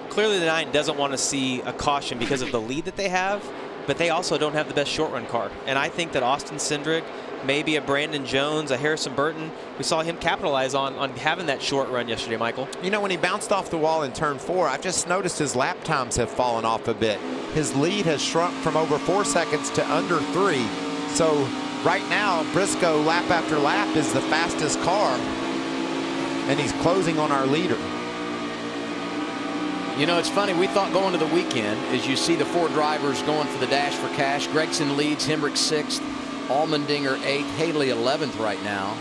Clearly the 9 doesn't want to see a caution because of the lead that they have, but they also don't have the best short run car. And I think that Austin Cindric, maybe a Brandon Jones, a Harrison Burton, we saw him capitalize on having that short run yesterday, Michael. When he bounced off the wall in turn 4, I've just noticed his lap times have fallen off a bit. His lead has shrunk from over 4 seconds to under 3. So right now, Briscoe, lap after lap, is the fastest car, and he's closing on our leader. It's funny, we thought going to the weekend, as you see the 4 drivers going for the Dash for Cash, Gregson leads, Hemrick 6th, Allmendinger 8th, Haley 11th right now.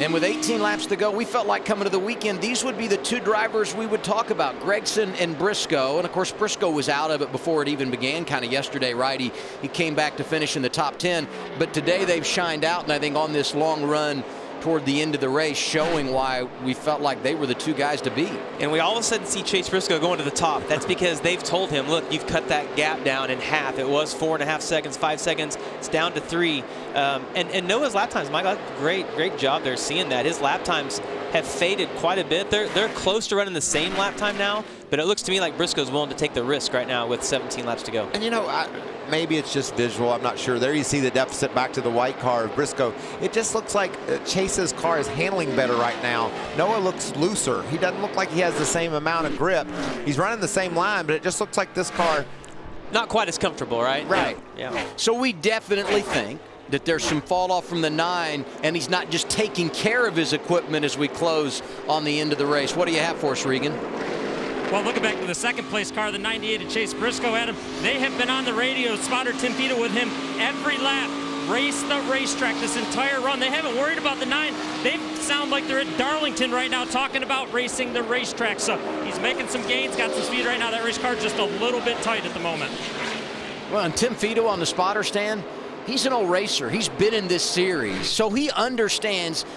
And with 18 laps to go, we felt like coming to the weekend, these would be the 2 drivers we would talk about, Gregson and Briscoe. And of course, Briscoe was out of it before it even began kind of yesterday, right? He came back to finish in the top 10. But today they've shined out, and I think on this long run toward the end of the race, showing why we felt like they were the 2 guys to beat. And we all of a sudden see Chase Briscoe going to the top. That's because they've told him, look, you've cut that gap down in half. It was 4.5 seconds, 5 seconds. It's down to 3. And Noah's lap times, Michael, great job there seeing that. His lap times have faded quite a bit. They're close to running the same lap time now, but it looks to me like Briscoe's willing to take the risk right now with 17 laps to go. And maybe it's just visual, I'm not sure. There you see the deficit back to the white car of Briscoe. It just looks like Chase's car is handling better right now. Noah looks looser. He doesn't look like he has the same amount of grip. He's running the same line, but it just looks like this car... Not quite as comfortable, right? Right. Yeah. So we definitely think that there's some fall off from the 9, and he's not just taking care of his equipment as we close on the end of the race. What do you have for us, Regan? Well, looking back to the second place car, the 98 of Chase Briscoe, Adam, they have been on the radio, spotter Tim Pito with him every lap, race the racetrack this entire run. They haven't worried about the 9. They sound like they're at Darlington right now talking about racing the racetrack. So he's making some gains, got some speed right now. That race car just a little bit tight at the moment. Well, and Tim Pito on the spotter stand, he's an old racer. He's been in this series, so he understands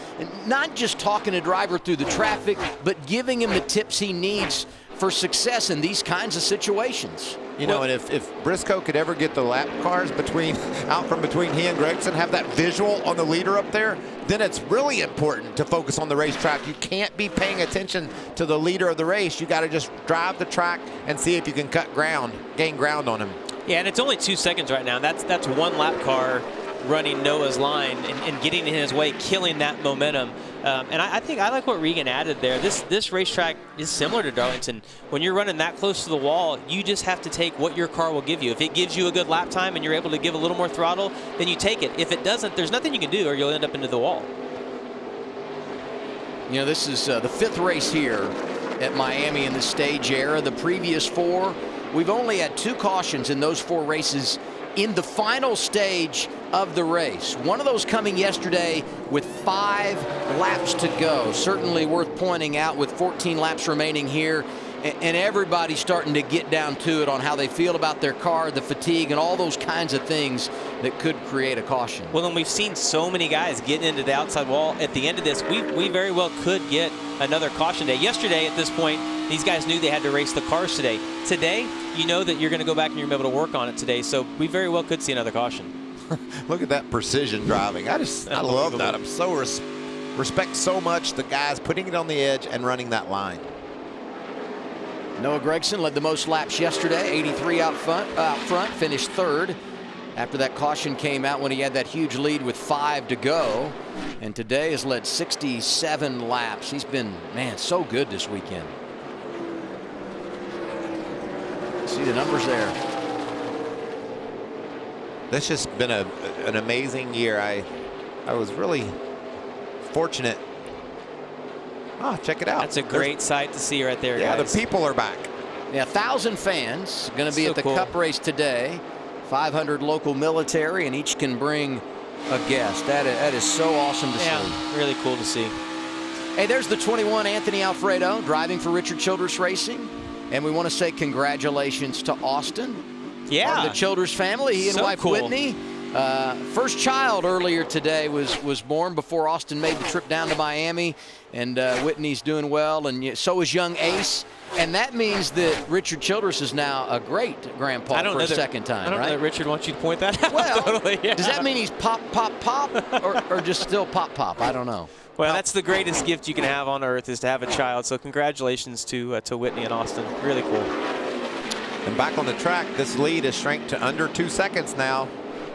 not just talking a driver through the traffic, but giving him the tips he needs for success in these kinds of situations. And if Briscoe could ever get the lap cars out from between he and Gregson, have that visual on the leader up there, then it's really important to focus on the racetrack. You can't be paying attention to the leader of the race. You got to just drive the track and see if you can gain ground on him. Yeah, and it's only 2 seconds right now. That's 1 lap car running Noah's line and getting in his way, killing that momentum. And I think I like what Regan added there. This racetrack is similar to Darlington. When you're running that close to the wall, you just have to take what your car will give you. If it gives you a good lap time and you're able to give a little more throttle, then you take it. If it doesn't, there's nothing you can do or you'll end up into the wall. This is the 5th race here at Miami in the stage era. The previous 4, we've only had 2 cautions in those 4 races in the final stage of the race. One of those coming yesterday with 5 laps to go. Certainly worth pointing out with 14 laps remaining here, and everybody's starting to get down to it on how they feel about their car, the fatigue, and all those kinds of things that could create a caution. Well, and we've seen so many guys getting into the outside wall. At the end of this, we very well could get another caution day. Yesterday, at this point, these guys knew they had to race the cars today. Today, you know that you're going to go back and you're going to be able to work on it today, so we very well could see another caution. Look at that precision driving. I love that. I'm so respect so much the guys putting it on the edge and running that line. Noah Gregson led the most laps yesterday, 83 out front, finished third after that caution came out when he had that huge lead with 5 to go. And today has led 67 laps. He's been, man, so good this weekend. See the numbers there. This has been an amazing year. I was really fortunate. Oh, check it out. That's a great sight to see right there, yeah, guys. the people are back. Yeah, 1,000 fans going to be So at the cool. Cup race today. 500 local military, and each can bring a guest. That is so awesome to see. Really cool to see. Hey, there's the 21 Anthony Alfredo driving for Richard Childress Racing. And we want to say congratulations to Austin. Yeah. Part of the Childress family. He and So wife cool. Whitney. First child earlier today was born before Austin made the trip down to Miami. And Whitney's doing well, and so is young Ace. And that means that Richard Childress is now a great grandpa for a second time, I don't right? know that Richard wants you to point that out. Well, totally, yeah. Does that mean he's pop, or just still pop? I don't know. Well, that's the greatest gift you can have on earth, is to have a child. So congratulations to Whitney and Austin. Really cool. And back on the track, this lead has shrank to under 2 seconds now.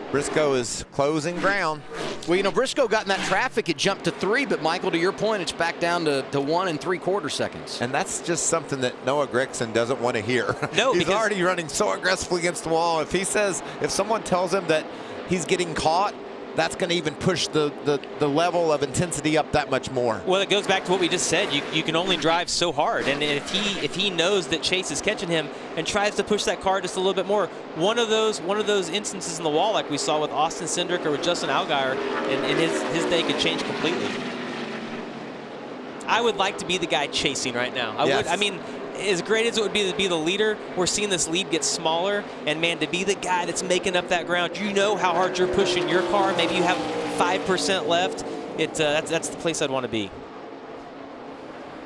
Briscoe is closing ground. Well, you know, Briscoe got in that traffic. It jumped to 3, but Michael, to your point, it's back down to 1 3/4 seconds. And that's just something that Noah Gregson doesn't want to hear. No, he's already running so aggressively against the wall. If someone tells him that he's getting caught, that's going to even push the level of intensity up that much more. Well, it goes back to what we just said. You can only drive so hard, and if he knows that Chase is catching him and tries to push that car just a little bit more, one of those instances in the wall, like we saw with Austin Cindric or with Justin Allgaier, and his day could change completely. I would like to be the guy chasing right now. I would. I mean, as great as it would be to be the leader, we're seeing this lead get smaller, and man, to be the guy that's making up that ground, you know how hard you're pushing your car. Maybe you have 5% left. That's the place I'd want to be.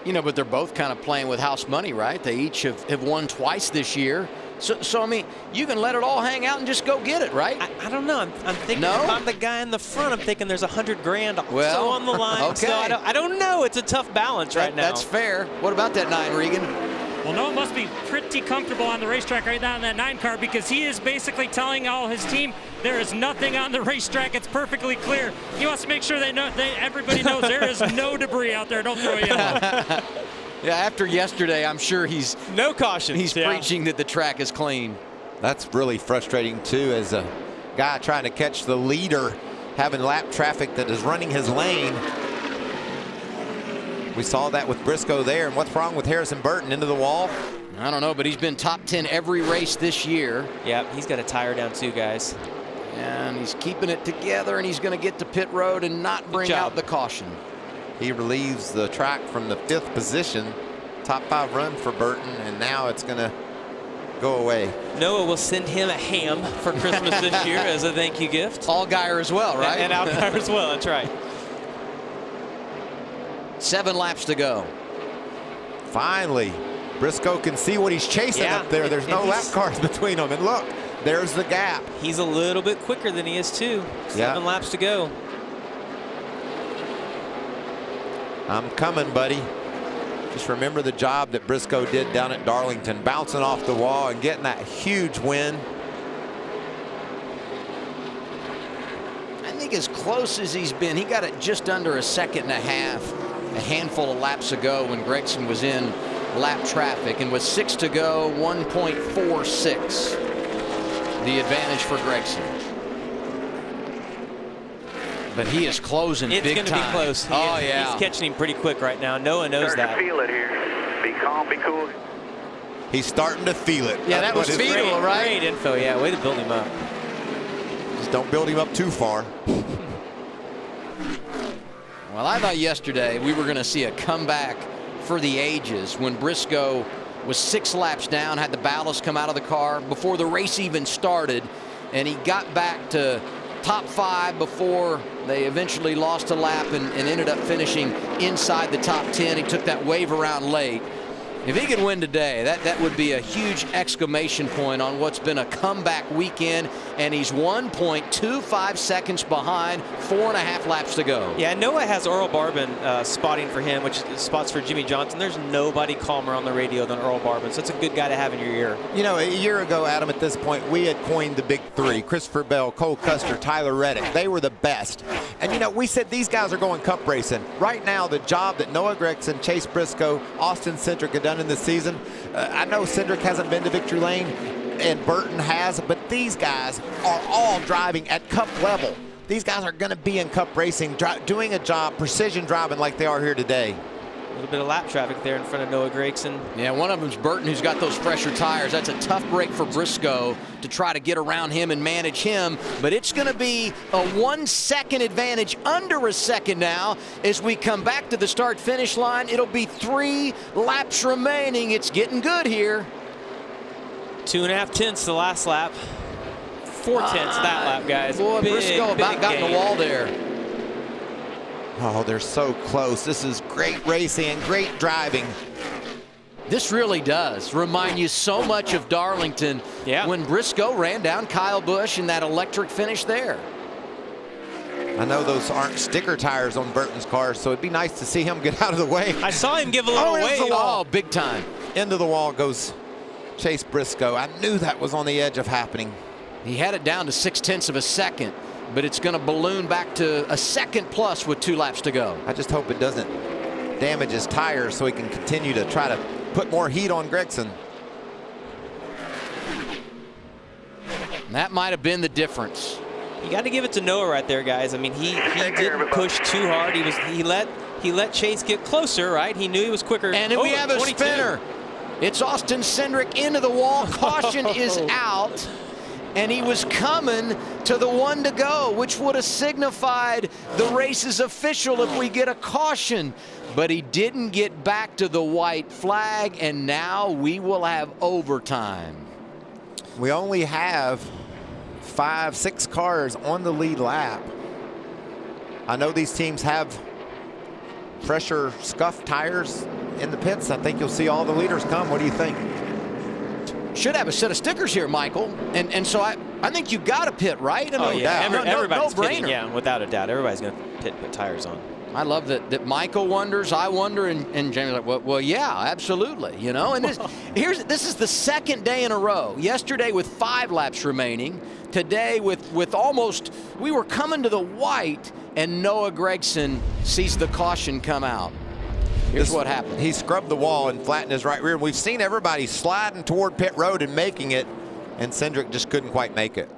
You know, but they're both kind of playing with house money, right? They each have won twice this year. So I mean, you can let it all hang out and just go get it, right? I don't know. I'm thinking if I'm the guy in the front, I'm thinking there's $100 grand well, on the line. Okay. So I don't know. It's a tough balance right now. That's fair. What about that 9, Regan? Well, Noah must be pretty comfortable on the racetrack right now in that 9 car, because he is basically telling all his team there is nothing on the racetrack. It's perfectly clear. He wants to make sure everybody knows there is no debris out there. Don't throw a yellow. Yeah, after yesterday, I'm sure he's no caution. He's preaching that the track is clean. That's really frustrating too, as a guy trying to catch the leader, having lap traffic that is running his lane. We saw that with Briscoe there, and what's wrong with Harrison Burton? Into the wall? I don't know, but he's been top 10 every race this year. Yep, he's got a tire down too, guys. And he's keeping it together, and he's going to get to pit road and not bring out the caution. He relieves the track from the 5th position. Top 5 run for Burton, and now it's going to go away. Noah will send him a ham for Christmas this year as a thank you gift. Allgaier as well, right? And Allgaier as well, that's right. 7 laps to go. Finally, Briscoe can see what he's chasing up there. There's no lap cars between them. And look, there's the gap. He's a little bit quicker than he is too. 7 laps to go. I'm coming, buddy. Just remember the job that Briscoe did down at Darlington, bouncing off the wall and getting that huge win. I think as close as he's been, he got it just under 1.5 seconds, a handful of laps ago when Gregson was in lap traffic, and with 6 to go, 1.46 the advantage for Gregson. But he is closing big time. It's going to be close. He's catching him pretty quick right now. Noah knows that. Feel it here. Be calm, be cool. He's starting to feel it. Yeah, that was fetal, right? Great info. Yeah, way to build him up. Just don't build him up too far. Well, I thought yesterday we were going to see a comeback for the ages when Briscoe was 6 laps down, had the ballast come out of the car before the race even started, and he got back to top 5 before they eventually lost a lap and ended up finishing inside the top 10. He took that wave around late. If he could win today, that would be a huge exclamation point on what's been a comeback weekend, and he's 1.25 seconds behind, 4.5 laps to go. Yeah, Noah has Earl Barbin spotting for him, which is spots for Jimmy Johnson. There's nobody calmer on the radio than Earl Barbin, so it's a good guy to have in your ear. You know, a year ago, Adam, at this point, we had coined the big three: Christopher Bell, Cole Custer, Tyler Reddick. They were the best. And, you know, we said these guys are going cup racing. Right now, the job that Noah Gregson, Chase Briscoe, Austin Cindric have done in this season, I know Cindric hasn't been to victory lane and Burton has, but these guys are all driving at cup level. These guys are going to be in cup racing, doing a job, precision driving like they are here today. A little bit of lap traffic there in front of Noah Gregson. Yeah, one of them's Burton, who's got those fresher tires. That's a tough break for Briscoe to try to get around him and manage him. But it's going to be a 1 second advantage, under a second now. As we come back to the start-finish line, it'll be 3 laps remaining. It's getting good here. 2.5 tenths the last lap. 4 tenths that lap, guys. Boy, Briscoe about got in the wall there. Oh, they're so close. This is great racing and great driving. This really does remind you so much of Darlington when Briscoe ran down Kyle Busch in that electric finish there. I know those aren't sticker tires on Burton's car, so it'd be nice to see him get out of the way. I saw him give a little way. Oh, big time. Into the wall goes Chase Briscoe. I knew that was on the edge of happening. He had it down to 0.6 of a second, but it's going to balloon back to a second plus with 2 laps to go. I just hope it doesn't damage his tires so he can continue to try to put more heat on Gregson. And that might have been the difference. You got to give it to Noah right there, guys. I mean, he didn't push too hard. He let Chase get closer, right? He knew he was quicker. And then we have a spinner. It's Austin Cindric into the wall. Caution is out. And he was coming to the 1 to go, which would have signified the race is official if we get a caution. But he didn't get back to the white flag, and now we will have overtime. We only have 5, 6 cars on the lead lap. I know these teams have fresher scuffed tires in the pits. I think you'll see all the leaders come. What do you think? Should have a set of stickers here, Michael. And so I think you got to pit, right? Oh, yeah. Everybody's no pitting, yeah, without a doubt. Everybody's going to put tires on. I love that Michael wonders, I wonder, and Jamie's like, well, yeah, absolutely, you know. And this is the second day in a row. Yesterday with 5 laps remaining. Today with almost, we were coming to the white, and Noah Gregson sees the caution come out. Here's what happened. He scrubbed the wall and flattened his right rear. We've seen everybody sliding toward pit road and making it, and Cindric just couldn't quite make it.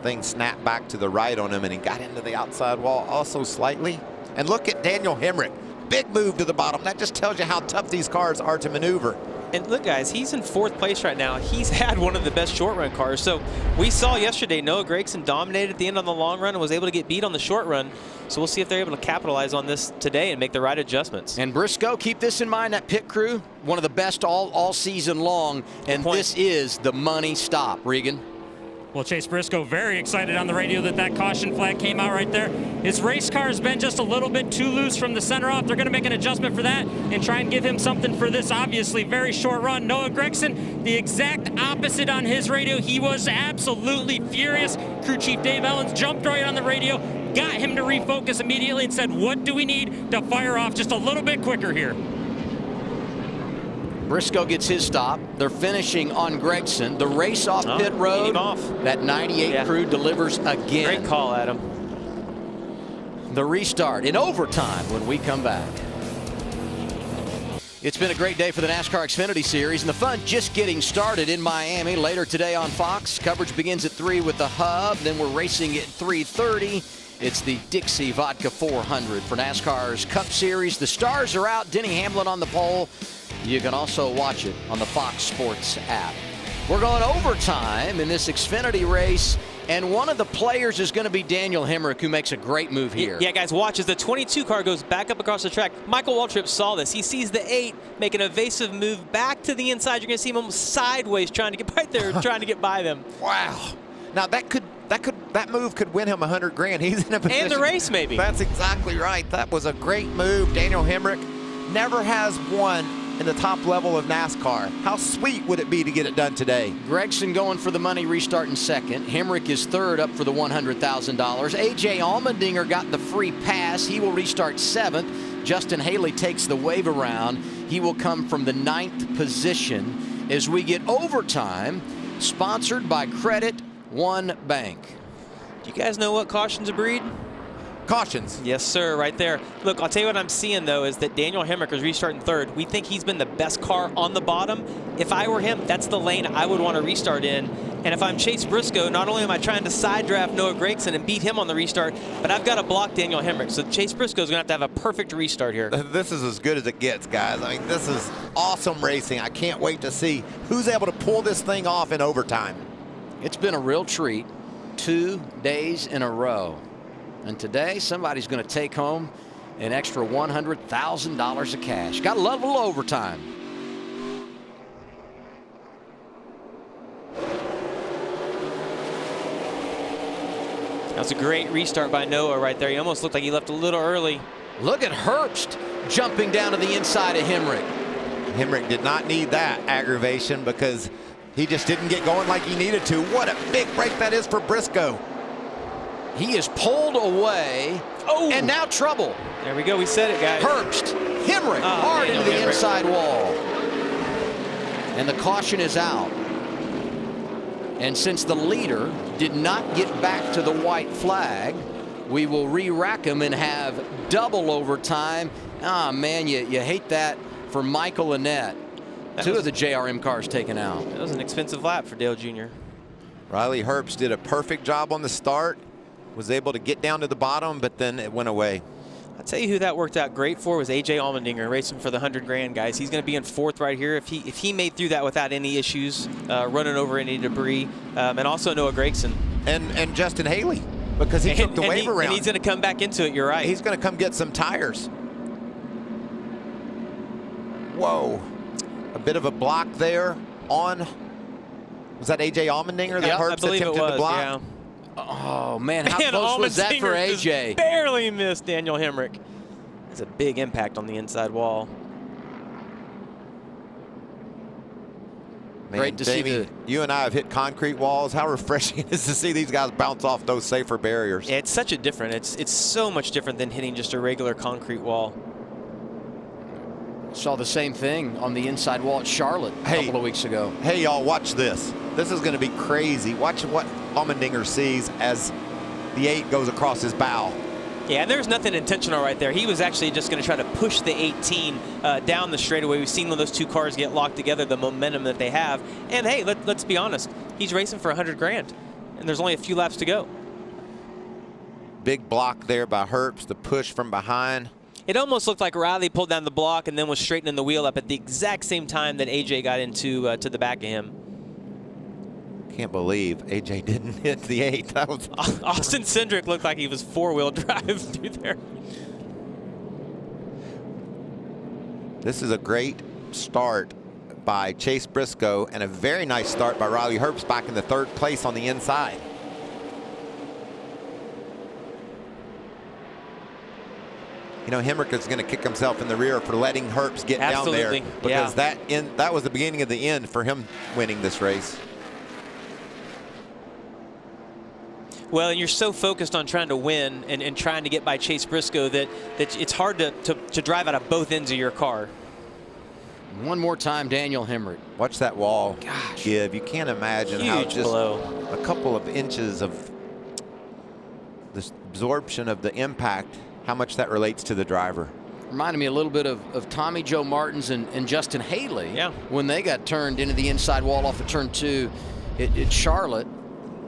Thing snapped back to the right on him, and he got into the outside wall also slightly. And look at Daniel Hemrick. Big move to the bottom. That just tells you how tough these cars are to maneuver. And look, guys, he's in 4th place right now. He's had one of the best short run cars. So we saw yesterday Noah Gregson dominated at the end on the long run and was able to get beat on the short run. So we'll see if they're able to capitalize on this today and make the right adjustments. And Briscoe, keep this in mind, that pit crew, one of the best all season long. And this is the money stop, Regan. Well, Chase Briscoe very excited on the radio that caution flag came out right there. His race car has been just a little bit too loose from the center off. They're going to make an adjustment for that and try and give him something for this obviously very short run. Noah Gregson, the exact opposite on his radio. He was absolutely furious. Crew Chief Dave Ellens jumped right on the radio, got him to refocus immediately and said, what do we need to fire off just a little bit quicker here? Briscoe gets his stop. They're finishing on Gregson. The race off pit road. That 98 crew delivers again. Great call, Adam. The restart in overtime when we come back. It's been a great day for the NASCAR Xfinity Series, and the fun just getting started in Miami. Later today on Fox, coverage begins at 3 with the hub. Then we're racing at 3:30. It's the Dixie Vodka 400 for NASCAR's Cup Series. The stars are out. Denny Hamlin on the pole. You can also watch it on the Fox Sports app. We're going overtime in this Xfinity race, and one of the players is going to be Daniel Hemrick, who makes a great move here. Yeah, guys, watch as the 22 car goes back up across the track. Michael Waltrip saw this. He sees the 8 make an evasive move back to the inside. You're going to see him almost sideways trying to get right there, trying to get by them. Wow. Now that move could win him $100 grand. He's in a position. And the race, maybe. That's exactly right. That was a great move. Daniel Hemrick never has won in the top level of NASCAR. How sweet would it be to get it done today? Gregson going for the money, restarting second. Hemrick is third, up for the $100,000. A.J. Allmendinger got the free pass. He will restart seventh. Justin Haley takes the wave around. He will come from the 9th position as we get overtime, sponsored by Credit One Bank. Do you guys know what caution's a breed? Cautions. Yes, sir, right there. Look, I'll tell you what I'm seeing, though, is that Daniel Hemrick is restarting third. We think he's been the best car on the bottom. If I were him, that's the lane I would want to restart in. And if I'm Chase Briscoe, not only am I trying to side draft Noah Gregson and beat him on the restart, but I've got to block Daniel Hemrick. So Chase Briscoe's going to have a perfect restart here. This is as good as it gets, guys. I mean, this is awesome racing. I can't wait to see who's able to pull this thing off in overtime. It's been a real treat. 2 days in a row. And today, somebody's going to take home an extra $100,000 of cash. Got to love a little overtime. That's a great restart by Noah right there. He almost looked like he left a little early. Look at Herbst jumping down to the inside of Hemrick. Hemrick did not need that aggravation because he just didn't get going like he needed to. What a big break that is for Briscoe. He is pulled away, and now trouble. There we go. We said it, guys. Herbst, Hemrick, hard into the inside wall. And the caution is out. And since the leader did not get back to the white flag, we will re-rack him and have double overtime. Ah, man, you hate that for Michael Annette. Two of the JRM cars taken out. That was an expensive lap for Dale Jr. Riley Herbst did a perfect job on the start. Was able to get down to the bottom, but then it went away. I'll tell you who that worked out great for was A.J. Allmendinger, racing for the 100 grand, guys. He's going to be in fourth right here. If he made through that without any issues, running over any debris, and also Noah Gregson. And Justin Haley, because he took the wave around. And he's going to come back into it, you're right. He's going to come get some tires. Whoa. A bit of a block there on, was that A.J. Allmendinger that Herbst attempted to block? Yeah. Oh, man, how close was that for A.J.? Barely missed Daniel Hemrick. That's a big impact on the inside wall. Man, great to see you and I have hit concrete walls. How refreshing it is to see these guys bounce off those safer barriers. Yeah, it's such a different, it's so much different than hitting just a regular concrete wall. Saw the same thing on the inside wall at Charlotte a couple of weeks ago. Hey, y'all, watch this. This is going to be crazy. Watch what Allmendinger sees as the 8 goes across his bow. Yeah, and there's nothing intentional right there. He was actually just going to try to push the 18 down the straightaway. We've seen when those two cars get locked together, the momentum that they have. And hey, let's be honest. He's racing for 100 grand, and there's only a few laps to go. Big block there by Herbst, the push from behind. It almost looked like Riley pulled down the block and then was straightening the wheel up at the exact same time that AJ got into to the back of him. Can't believe AJ didn't hit the 8. That was Austin Cindric looked like he was four-wheel drive through there. This is a great start by Chase Briscoe and a very nice start by Riley Herbst back in the 3rd place on the inside. You know, Hemrick is going to kick himself in the rear for letting Herbst get down there, because that was the beginning of the end for him winning this race. Well, and you're so focused on trying to win and trying to get by Chase Briscoe that it's hard to drive out of both ends of your car. One more time, Daniel Hemrick. Watch that wall give. You can't imagine how just a couple of inches of this absorption of the impact, how much that relates to the driver. Reminded me a little bit of Tommy Joe Martins and Justin Haley when they got turned into the inside wall off of turn 2 at Charlotte.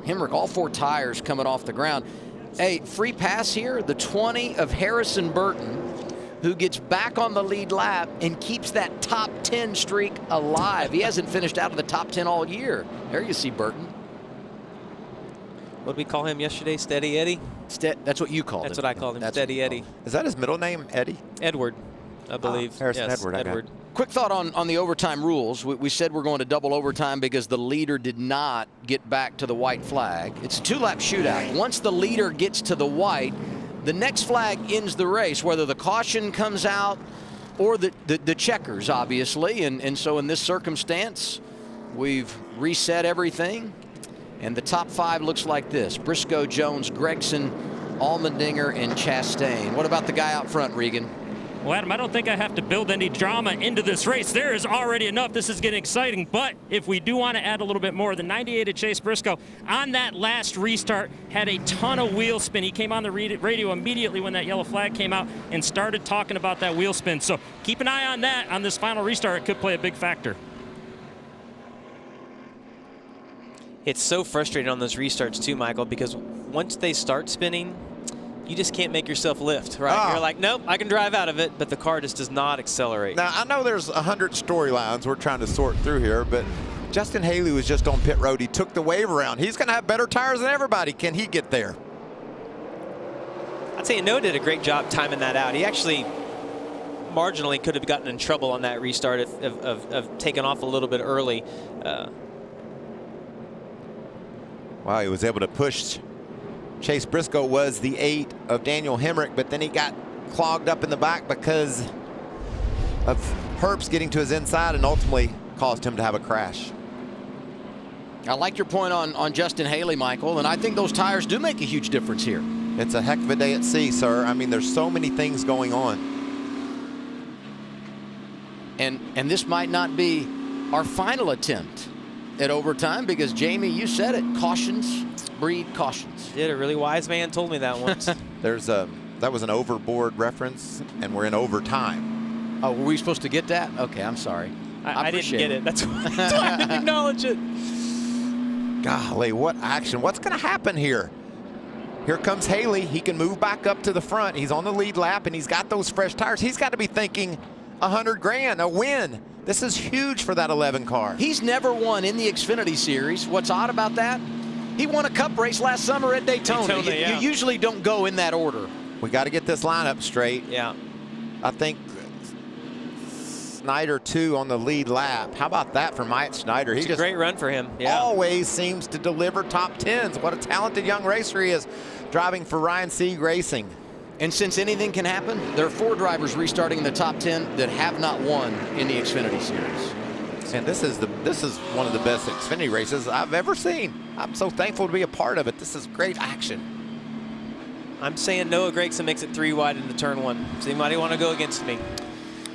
Hemrick, all 4 tires coming off the ground. Hey, free pass here, the 20 of Harrison Burton, who gets back on the lead lap and keeps that top 10 streak alive. He hasn't finished out of the top 10 all year. There you see Burton. What did we call him yesterday? Steady Eddie? That's what you called him. That's what I called him, Steady Eddie. Is that his middle name, Eddie? Edward, I believe. Harrison yes, Edward. Edward. Quick thought on the overtime rules. We said we're going to double overtime because the leader did not get back to the white flag. It's a 2-lap shootout. Once the leader gets to the white, the next flag ends the race. Whether the caution comes out or the checkers, obviously. And so in this circumstance, we've reset everything. And the top 5 looks like this: Briscoe, Jones, Gregson, Allmendinger, and Chastain. What about the guy out front, Regan? Well, Adam, I don't think I have to build any drama into this race. There is already enough. This is getting exciting. But if we do want to add a little bit more, the 98 of Chase Briscoe on that last restart had a ton of wheel spin. He came on the radio immediately when that yellow flag came out and started talking about that wheel spin. So keep an eye on that on this final restart. It could play a big factor. It's so frustrating on those restarts too, Michael, because once they start spinning, you just can't make yourself lift, right? You're like, nope, I can drive out of it, but the car just does not accelerate. Now, I know there's 100 storylines we're trying to sort through here, but Justin Haley was just on pit road. He took the wave around. He's going to have better tires than everybody. Can he get there? I'd say Noah did a great job timing that out. He actually marginally could have gotten in trouble on that restart of taking off a little bit early. Wow, he was able to push. Chase Briscoe was the 8 of Daniel Hemrick, but then he got clogged up in the back because of Herbst getting to his inside and ultimately caused him to have a crash. I like your point on Justin Haley, Michael, and I think those tires do make a huge difference here. It's a heck of a day at sea, sir. I mean, there's so many things going on. And this might not be our final attempt at overtime because, Jamie, you said it, cautions breed cautions. Did a really wise man told me that once. That was an overboard reference, and we're in overtime. Oh, were we supposed to get that? Okay, I'm sorry. I didn't get it. That's why I didn't acknowledge it. Golly, what action. What's going to happen here? Here comes Haley. He can move back up to the front. He's on the lead lap, and he's got those fresh tires. He's got to be thinking 100 grand, a win. This is huge for that 11 car. He's never won in the Xfinity Series. What's odd about that? He won a cup race last summer at Daytona. You usually don't go in that order. We got to get this lineup straight. Yeah. I think Snyder 2 on the lead lap. How about that for Mike Snyder? It's a great run for him. Yeah. Always seems to deliver top 10s. What a talented young racer he is, driving for Ryan Sieg Racing. And since anything can happen, there are 4 drivers restarting in the top 10 that have not won in the Xfinity Series. And this is one of the best Xfinity races I've ever seen. I'm so thankful to be a part of it. This is great action. I'm saying Noah Gregson makes it 3 wide into turn 1. Does anybody want to go against me?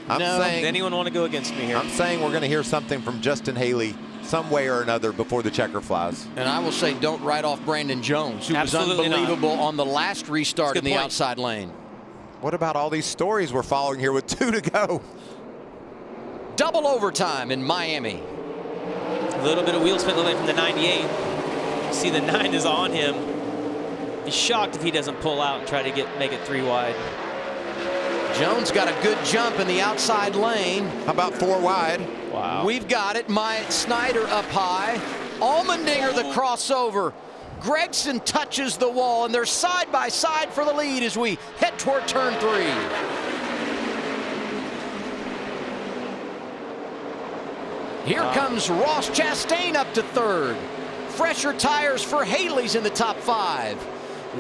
Does anyone want to go against me here? I'm saying we're going to hear something from Justin Haley some way or another before the checker flies. And I will say, don't write off Brandon Jones, who was unbelievable on the last restart in the outside lane. What about all these stories we're following here with 2 to go? Double overtime in Miami. A little bit of wheel spin away from the 98. See, the 9 is on him. He's shocked if he doesn't pull out and try to make it 3 wide. Jones got a good jump in the outside lane. How about 4 wide? Wow. We've got it. Snyder up high. Allmendinger the crossover. Gregson touches the wall, and they're side by side for the lead as we head toward turn 3. Here comes Ross Chastain up to 3rd. Fresher tires for Haley's in the top 5.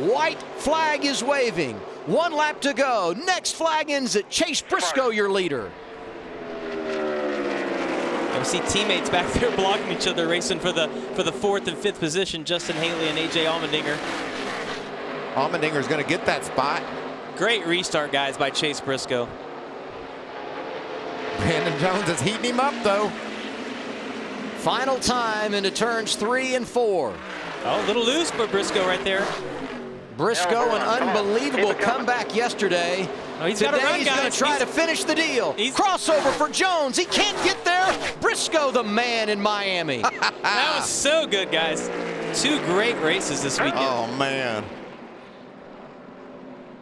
White flag is waving. 1 lap to go. Next flag ends at Chase Briscoe, your leader. And we see teammates back there blocking each other, racing for the 4th and 5th position. Justin Haley and AJ Allmendinger. Allmendinger's going to get that spot. Great restart, guys, by Chase Briscoe. Brandon Jones is heating him up, though. Final time into turns 3 and 4. Oh, a little loose for Briscoe right there. Briscoe, an unbelievable comeback yesterday. Oh, he's Today run, he's going to try to finish the deal. Crossover for Jones. He can't get there. Briscoe, the man in Miami. That was so good, guys. 2 great races this weekend. Oh, man.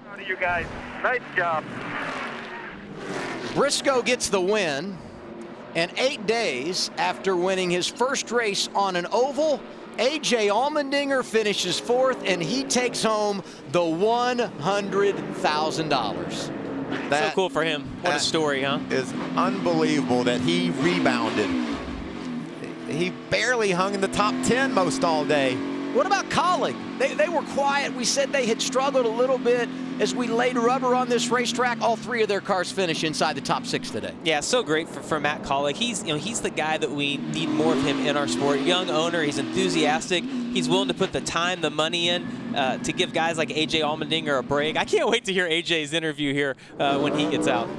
How do you guys? Nice job. Briscoe gets the win. And 8 days after winning his first race on an oval, AJ Allmendinger finishes 4th, and he takes home the $100,000. So cool for him. What a story, huh? Is unbelievable that he rebounded. He barely hung in the top 10 most all day. What about Colleague? They were quiet. We said they had struggled a little bit as we laid rubber on this racetrack. All 3 of their cars finish inside the top 6 today. Yeah, so great for Matt Colleague. He's the guy that we need more of him in our sport. Young owner, he's enthusiastic. He's willing to put the time, the money in to give guys like AJ Allmendinger a break. I can't wait to hear AJ's interview here when he gets out.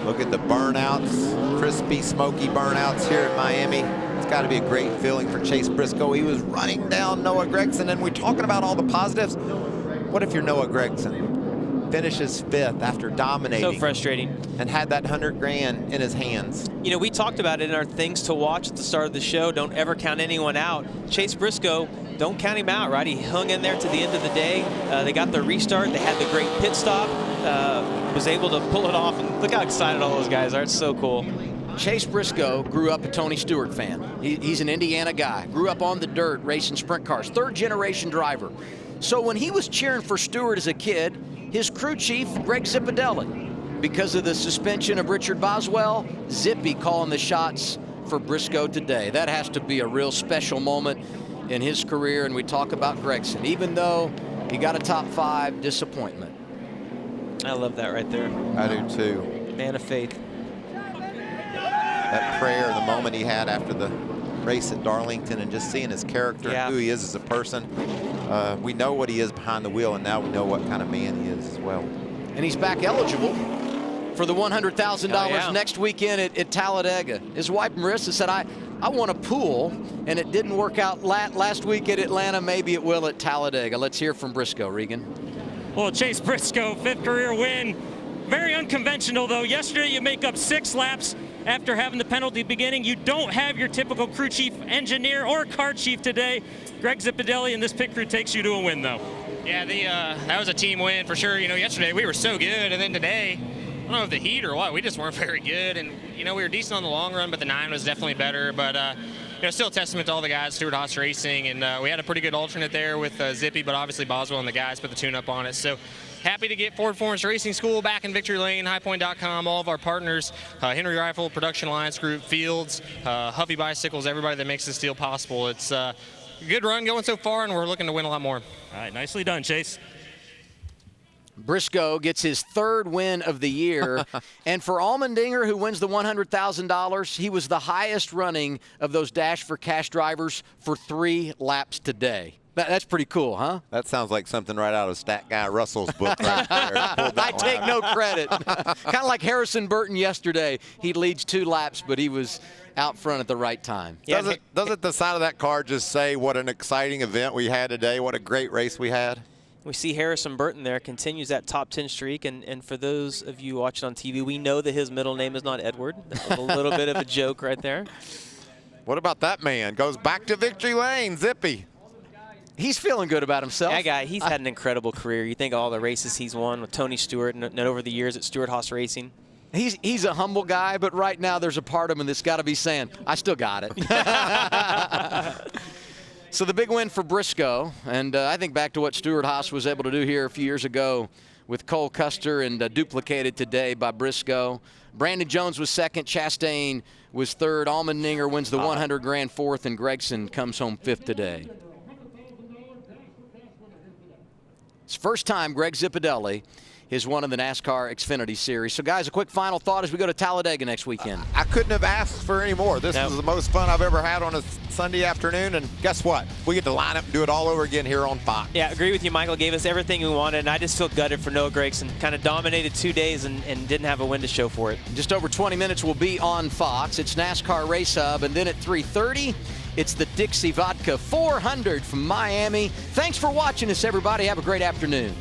Look at the burnouts, crispy, smoky burnouts here in Miami. It's got to be a great feeling for Chase Briscoe. He was running down Noah Gregson, and we're talking about all the positives. What if you're Noah Gregson? Finishes 5th after dominating. So frustrating. And had that $100,000 in his hands. You know, we talked about it in our things to watch at the start of the show. Don't ever count anyone out. Chase Briscoe, don't count him out, right? He hung in there to the end of the day. They got the restart. They had the great pit stop. Was able to pull it off. And look how excited all those guys are. It's so cool. Chase Briscoe grew up a Tony Stewart fan. He's an Indiana guy. Grew up on the dirt racing sprint cars. 3rd-generation driver. So when he was cheering for Stewart as a kid, his crew chief, Greg Zipadelli, because of the suspension of Richard Boswell, Zippy calling the shots for Briscoe today. That has to be a real special moment in his career. And we talk about Gregson. Even though he got a top 5, disappointment. I love that right there. I do too. Man of faith. That prayer, the moment he had after the race at Darlington, and just seeing his character and who he is as a person. We know what he is behind the wheel, and now we know what kind of man he is as well. And he's back eligible for the $100,000 next weekend at Talladega. His wife Marissa said, I want a pool, and it didn't work out last week at Atlanta. Maybe it will at Talladega. Let's hear from Briscoe, Regan. Well, Chase Briscoe, 5th career win. Very unconventional, though. Yesterday, you make up 6 laps after having the penalty beginning. You don't have your typical crew chief, engineer, or car chief today. Greg Zipadelli and this pit crew takes you to a win, though. Yeah, that was a team win for sure. You know, yesterday we were so good, and then today, I don't know if the heat or what, we just weren't very good. And, you know, we were decent on the long run, but the 9 was definitely better. But, you know, still a testament to all the guys, Stewart-Haas Racing. And we had a pretty good alternate there with Zippy, but obviously Boswell and the guys put the tune-up on it. So happy to get Ford Performance Racing School back in Victory Lane, highpoint.com, all of our partners, Henry Rifle, Production Alliance Group, Fields, Huffy Bicycles, everybody that makes this deal possible. It's a good run going so far, and we're looking to win a lot more. All right, nicely done, Chase. Briscoe gets his 3rd win of the year. And for Allmendinger, who wins the $100,000, he was the highest running of those Dash for Cash drivers for 3 laps today. That's pretty cool, huh? That sounds like something right out of Stat Guy Russell's book right there. I take no credit. Kind of like Harrison Burton yesterday. He leads 2 laps, but he was out front at the right time. Doesn't the side of that car just say what an exciting event we had today, what a great race we had? We see Harrison Burton there, continues that top 10 streak. And for those of you watching on TV, we know that his middle name is not Edward. That was a little bit of a joke right there. What about that man? Goes back to Victory Lane, Zippy. He's feeling good about himself. That guy, he's had an incredible career. You think of all the races he's won with Tony Stewart and over the years at Stewart-Haas Racing. He's a humble guy, but right now there's a part of him that's got to be saying, I still got it. So the big win for Briscoe, and I think back to what Stewart-Haas was able to do here a few years ago with Cole Custer, and duplicated today by Briscoe. Brandon Jones was 2nd, Chastain was 3rd, Allmendinger wins the $100,000 4th, and Gregson comes home 5th today. It's the first time Greg Zipadelli has won in the NASCAR Xfinity Series. So, guys, a quick final thought as we go to Talladega next weekend. I couldn't have asked for any more. This was the most fun I've ever had on a Sunday afternoon, and guess what? We get to line up and do it all over again here on Fox. Yeah, agree with you, Michael. Gave us everything we wanted, and I just feel gutted for Noah Gregson. Kind of dominated 2 days and didn't have a win to show for it. Just over 20 minutes will be on Fox. It's NASCAR Race Hub, and then at 3:30, it's the Dixie Vodka 400 from Miami. Thanks for watching us, everybody. Have a great afternoon.